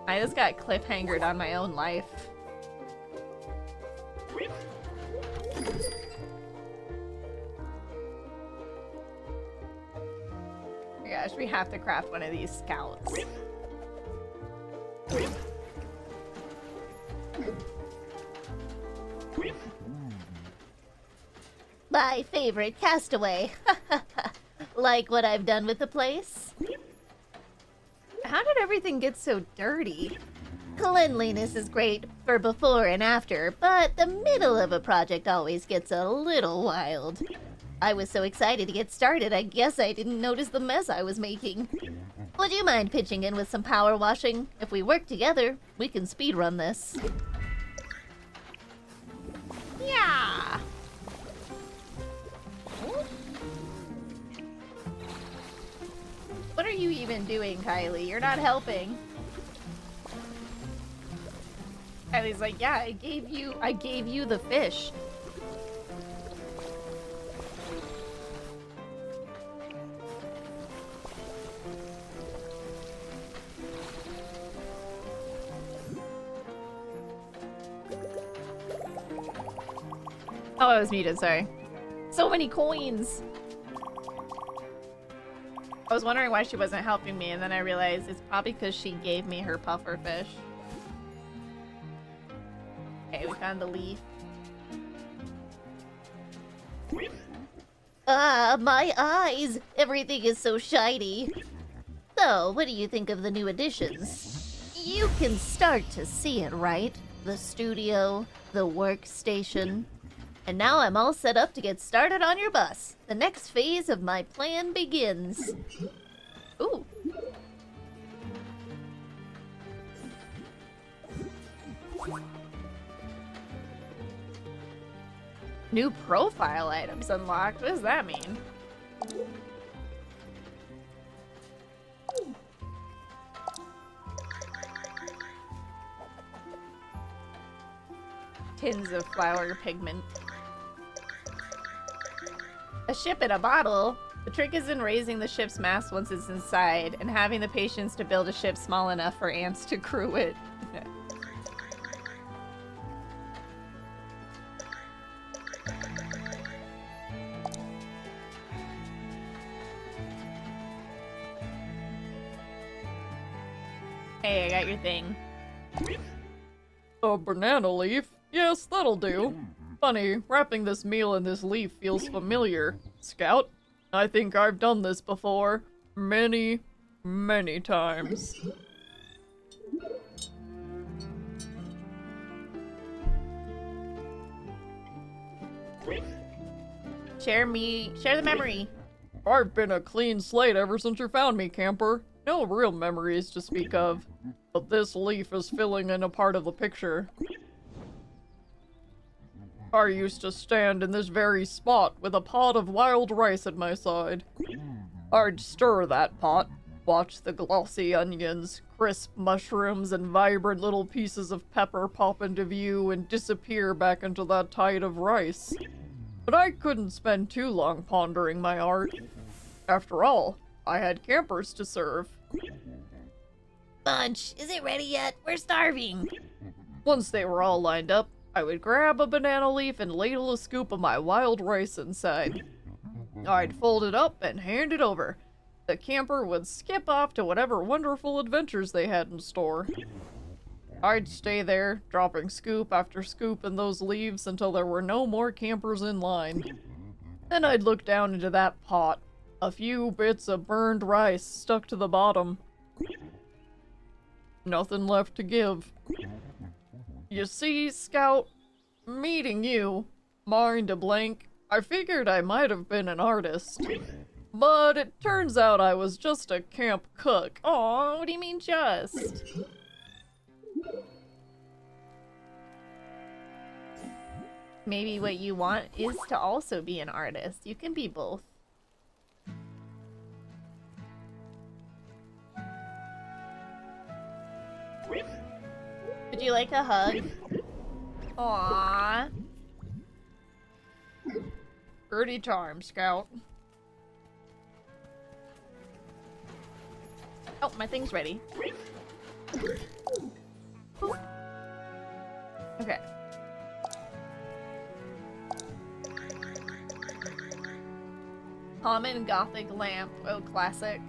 I just got cliffhangered on my own life. Oh my gosh, we have to craft one of these scouts. My favorite castaway. Like what I've done with the place? How did everything get so dirty? Cleanliness is great for before and after, but the middle of a project always gets a little wild. I was so excited to get started, I guess I didn't notice the mess I was making. Would you mind pitching in with some power washing? If we work together, we can speedrun this. Yeah. What are you even doing, Kylie? You're not helping. Kylie's like, yeah, I gave you the fish. Oh, I was muted, sorry. So many coins! I was wondering why she wasn't helping me, and then I realized it's probably because she gave me her puffer fish. Okay, we found the leaf. Ah, my eyes! Everything is so shiny. So, what do you think of the new additions? You can start to see it, right? The studio, the workstation. And now I'm all set up to get started on your bus. The next phase of my plan begins. Ooh. New profile items unlocked? What does that mean? Tins of flower pigment. A ship in a bottle? The trick is in raising the ship's mast once it's inside, and having the patience to build a ship small enough for ants to crew it. Hey, I got your thing. A banana leaf? Yes, that'll do. Funny, wrapping this meal in this leaf feels familiar. Scout, I think I've done this before. Many, many times. Share the memory. I've been a clean slate ever since you found me, camper. No real memories to speak of. But this leaf is filling in a part of the picture. I used to stand in this very spot with a pot of wild rice at my side. I'd stir that pot, watch the glossy onions, crisp mushrooms, and vibrant little pieces of pepper pop into view and disappear back into that tide of rice. But I couldn't spend too long pondering my art. After all, I had campers to serve. Bunch, is it ready yet? We're starving. Once they were all lined up, I would grab a banana leaf and ladle a scoop of my wild rice inside. I'd fold it up and hand it over. The camper would skip off to whatever wonderful adventures they had in store. I'd stay there, dropping scoop after scoop in those leaves until there were no more campers in line. Then I'd look down into that pot. A few bits of burned rice stuck to the bottom. Nothing left to give. You see, Scout, meeting you, mind a blank, I figured I might have been an artist. But it turns out I was just a camp cook. Aw, what do you mean just? Maybe what you want is to also be an artist. You can be both. Would you like a hug? Aww. Pretty time, Scout. Oh, my thing's ready. Okay. Common Gothic lamp. Oh, classic.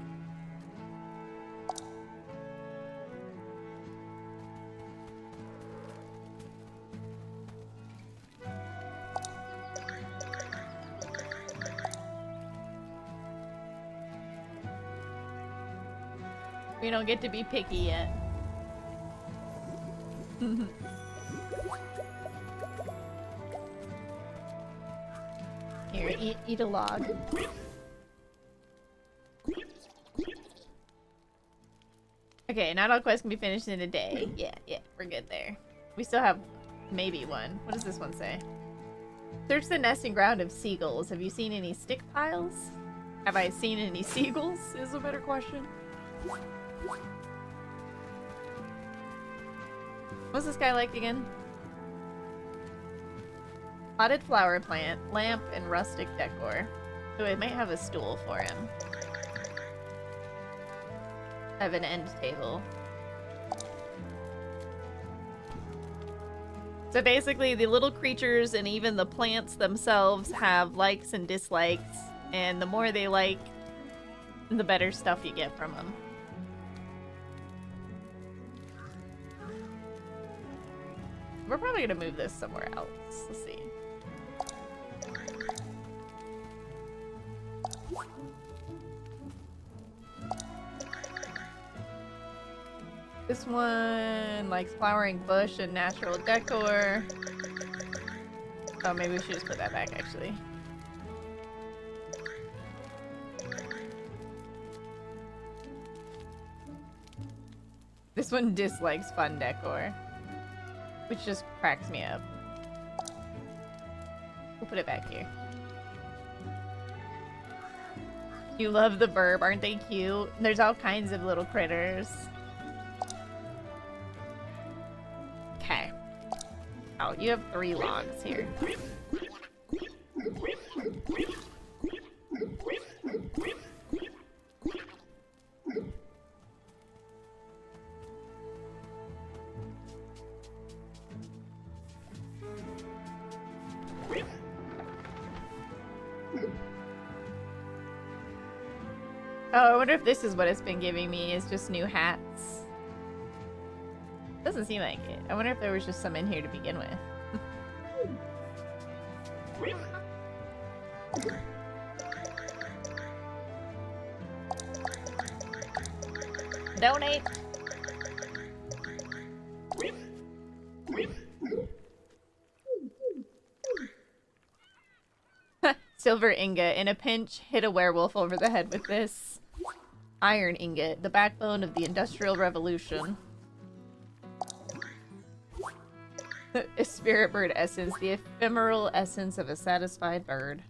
We don't get to be picky yet. Here, eat a log. Okay, not all quests can be finished in a day. Yeah, we're good there. We still have maybe one. What does this one say? Search the nesting ground of seagulls. Have you seen any stick piles? Have I seen any seagulls is a better question. What's this guy like again? Potted flower plant, lamp, and rustic decor. So I might have a stool for him. I have an end table. So basically, the little creatures and even the plants themselves have likes and dislikes, and the more they like, the better stuff you get from them. We're probably gonna move this somewhere else. Let's see. This one likes flowering bush and natural decor. Oh, maybe we should just put that back, actually. This one dislikes fun decor, which just cracks me up. We'll put it back here. You love the burb, aren't they cute? There's all kinds of little critters. Okay. Oh, you have 3 logs here. Oh, I wonder if this is what it's been giving me, is just new hats. Doesn't seem like it. I wonder if there was just some in here to begin with. Donate! Silver ingot. In a pinch, hit a werewolf over the head with this. Iron ingot. The backbone of the Industrial Revolution. A spirit bird essence. The ephemeral essence of a satisfied bird.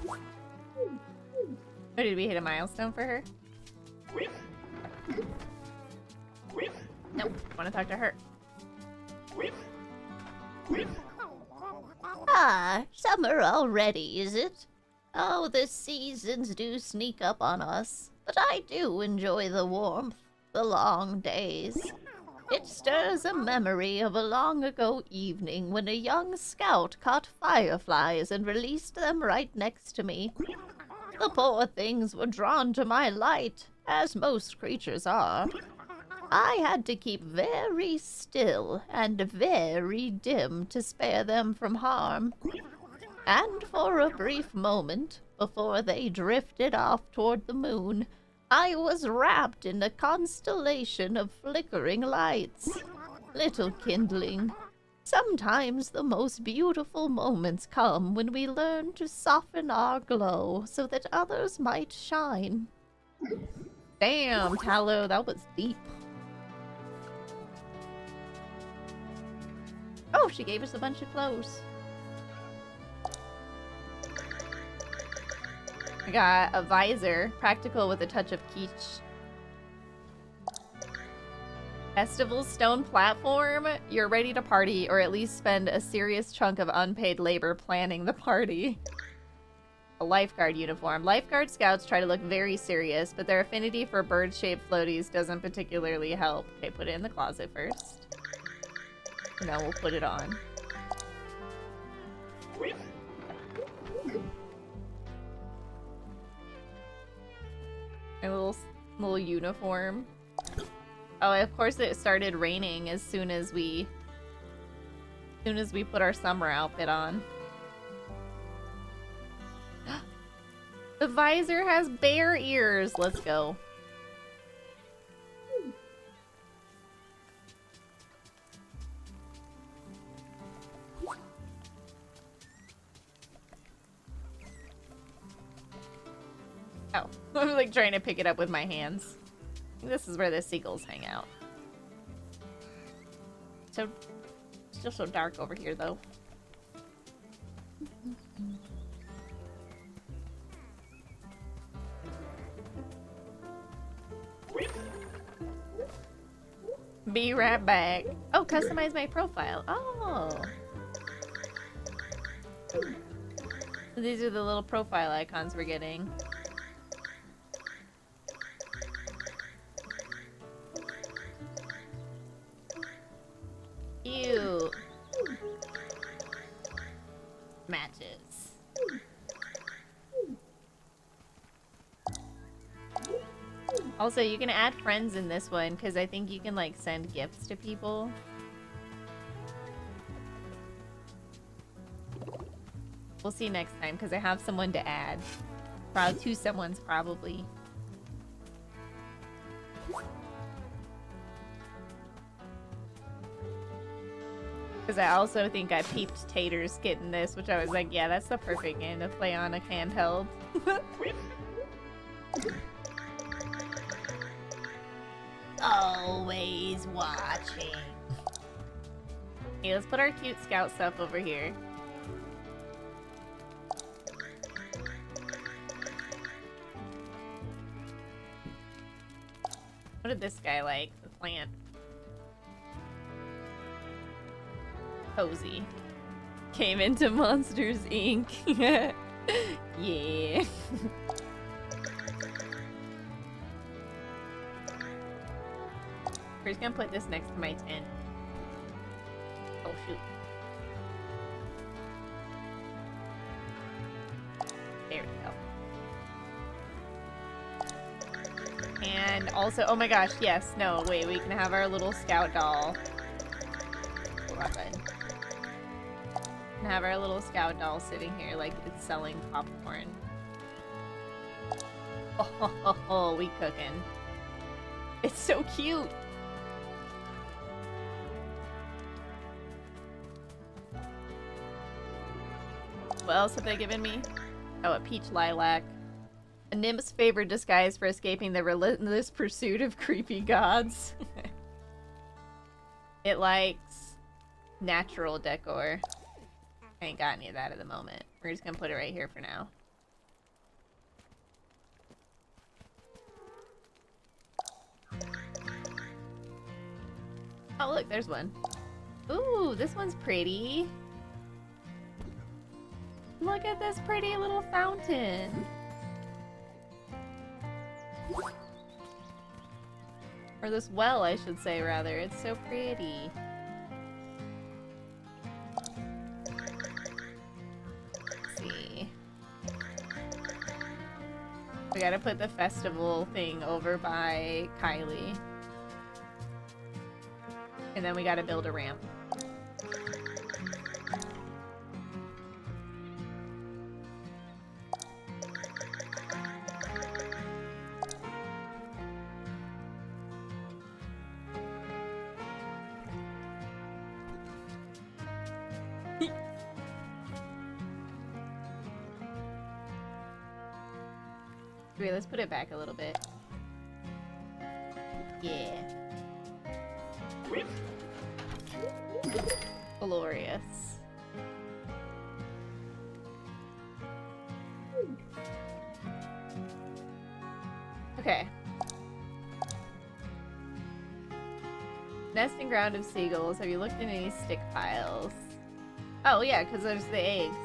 Oh, did we hit a milestone for her? Nope. Want to talk to her. Ah, summer already, is it? Oh, the seasons do sneak up on us. But I do enjoy the warmth, the long days. It stirs a memory of a long ago evening when a young scout caught fireflies and released them right next to me. The poor things were drawn to my light, as most creatures are. I had to keep very still and very dim to spare them from harm. And for a brief moment, before they drifted off toward the moon, I was wrapped in a constellation of flickering lights. Little kindling. Sometimes the most beautiful moments come when we learn to soften our glow so that others might shine. Damn, Tallow, that was deep. Oh, she gave us a bunch of clothes. I got a visor, practical with a touch of quiche. Festival stone platform. You're ready to party, or at least spend a serious chunk of unpaid labor planning the party. A lifeguard uniform. Lifeguard scouts try to look very serious, but their affinity for bird-shaped floaties doesn't particularly help. Okay, put it in the closet first. And then we'll put it on. A little uniform. Oh, of course it started raining as soon as we put our summer outfit on. The visor has bear ears. Let's go. Oh, I was like trying to pick it up with my hands. This is where the seagulls hang out. So, still so dark over here though. Be right back. Oh, customize my profile. Oh. These are the little profile icons we're getting. Ew. Matches. Also, you can add friends in this one because I think you can like send gifts to people. We'll see next time because I have someone to add. Probably two someone's probably. Because I also think I peeped Tater's getting this, which I was like, yeah, that's the perfect game to play on a handheld. Always watching. Okay, let's put our cute scout stuff over here. What did this guy like? The plant. Cozy. Came into Monsters, Inc. Yeah. We're just gonna put this next to my tent. Oh shoot. There we go. And also, oh my gosh, yes, no, wait, we can have our little scout doll. And have our little scout doll sitting here like it's selling popcorn. Oh, we cooking. It's so cute. What else have they given me? Oh, a peach lilac. A nymph's favorite disguise for escaping the relentless pursuit of creepy gods. It likes natural decor. I ain't got any of that at the moment. We're just gonna put it right here for now. Oh, look, there's one. Ooh, this one's pretty. Look at this pretty little fountain. Or this well, I should say, rather. It's so pretty. Let's see. We gotta put the festival thing over by Kylie. And then we gotta build a ramp. Wait, let's put it back a little bit. Yeah. Glorious. Okay. Nesting ground of seagulls. Have you looked in any stick piles? Oh yeah, because there's the eggs.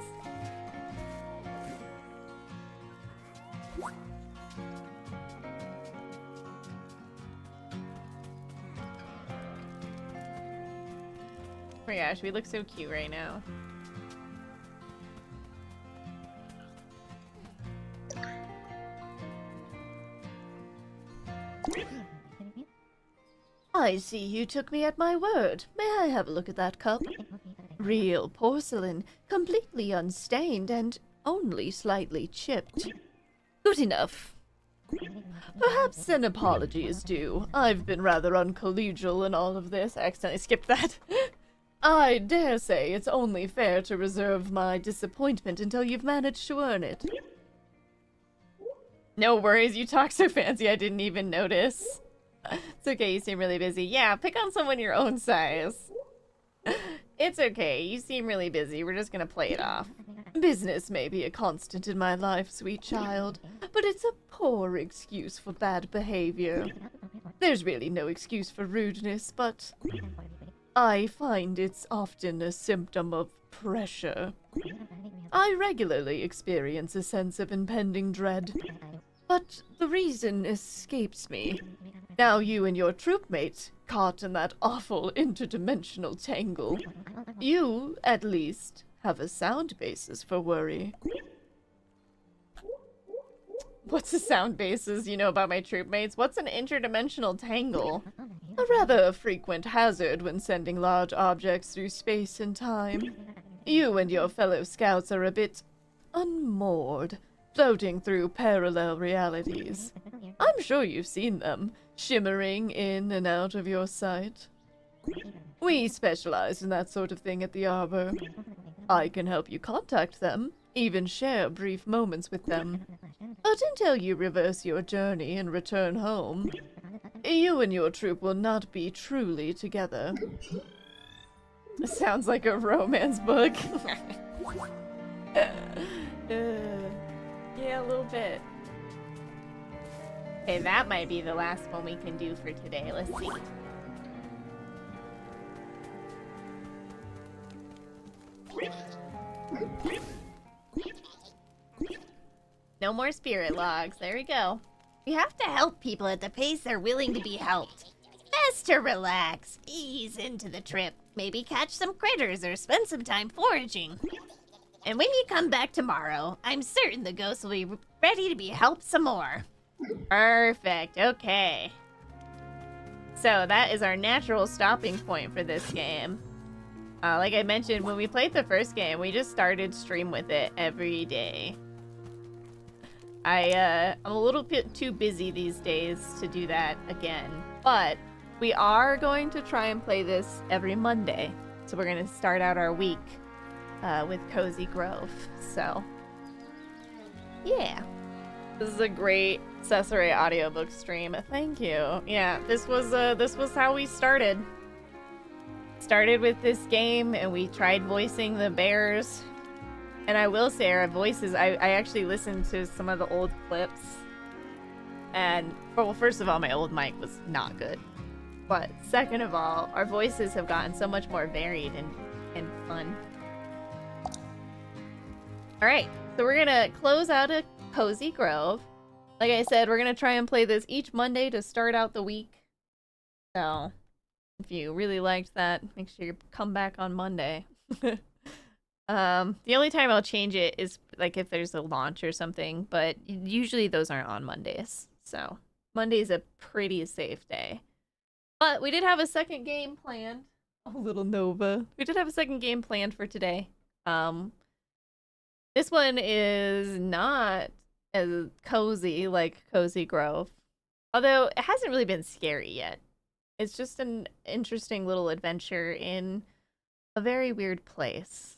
Oh my gosh, we look so cute right now. I see you took me at my word. May I have a look at that cup? Real porcelain, completely unstained and only slightly chipped. Good enough. Perhaps an apology is due. I've been rather uncollegial in all of this. I accidentally skipped that. I dare say it's only fair to reserve my disappointment until you've managed to earn it. No worries, you talk so fancy I didn't even notice. It's okay, you seem really busy. Yeah, pick on someone your own size. It's okay, you seem really busy. We're just gonna play it off. Business may be a constant in my life, sweet child, but it's a poor excuse for bad behavior. There's really no excuse for rudeness, but I find it's often a symptom of pressure. I regularly experience a sense of impending dread, but the reason escapes me. Now you and your troopmate, caught in that awful interdimensional tangle, you, at least, have a sound basis for worry. What's a sound basis you know about my troopmates? What's an interdimensional tangle? A rather frequent hazard when sending large objects through space and time. You and your fellow scouts are a bit unmoored, floating through parallel realities. I'm sure you've seen them, shimmering in and out of your sight. We specialize in that sort of thing at the Arbor. I can help you contact them, even share brief moments with them. But until you reverse your journey and return home, you and your troop will not be truly together. Sounds like a romance book. Yeah, a little bit. Okay, that might be the last one we can do for today. Let's see. No more spirit logs. There we go. We have to help people at the pace they're willing to be helped. Best to relax, ease into the trip, maybe catch some critters or spend some time foraging. And when you come back tomorrow, I'm certain the ghosts will be ready to be helped some more. Perfect. Okay. So that is our natural stopping point for this game. Like I mentioned, when we played the first game, we just started stream with it every day. I'm a little bit too busy these days to do that again, but we are going to try and play this every Monday. So we're going to start out our week with Cozy Grove. So, yeah. This is a great Cesare audiobook stream. Thank you. Yeah, this was how we started. Started with this game, and we tried voicing the bears. And I will say our voices, I actually listened to some of the old clips. And, well, first of all, my old mic was not good. But second of all, our voices have gotten so much more varied and fun. Alright, so we're gonna close out a Cozy Grove. Like I said, we're gonna try and play this each Monday to start out the week. So, if you really liked that, make sure you come back on Monday. The only time I'll change it is like if there's a launch or something, but usually those aren't on Mondays. So, Monday's a pretty safe day. But we did have a second game planned. Oh, little Nova. We did have a second game planned for today. This one is not as cozy like Cozy Grove. Although it hasn't really been scary yet. It's just an interesting little adventure in a very weird place.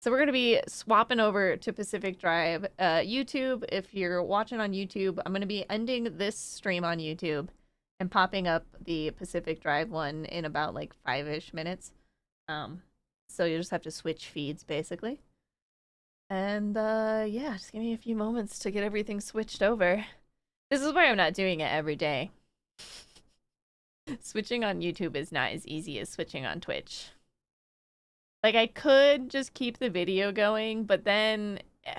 So we're going to be swapping over to Pacific Drive. YouTube, if you're watching on YouTube, I'm going to be ending this stream on YouTube and popping up the Pacific Drive one in about like 5-ish minutes. So you just have to switch feeds basically. And yeah, just give me a few moments to get everything switched over. This is why I'm not doing it every day. Switching on YouTube is not as easy as switching on Twitch. Like, I could just keep the video going, but then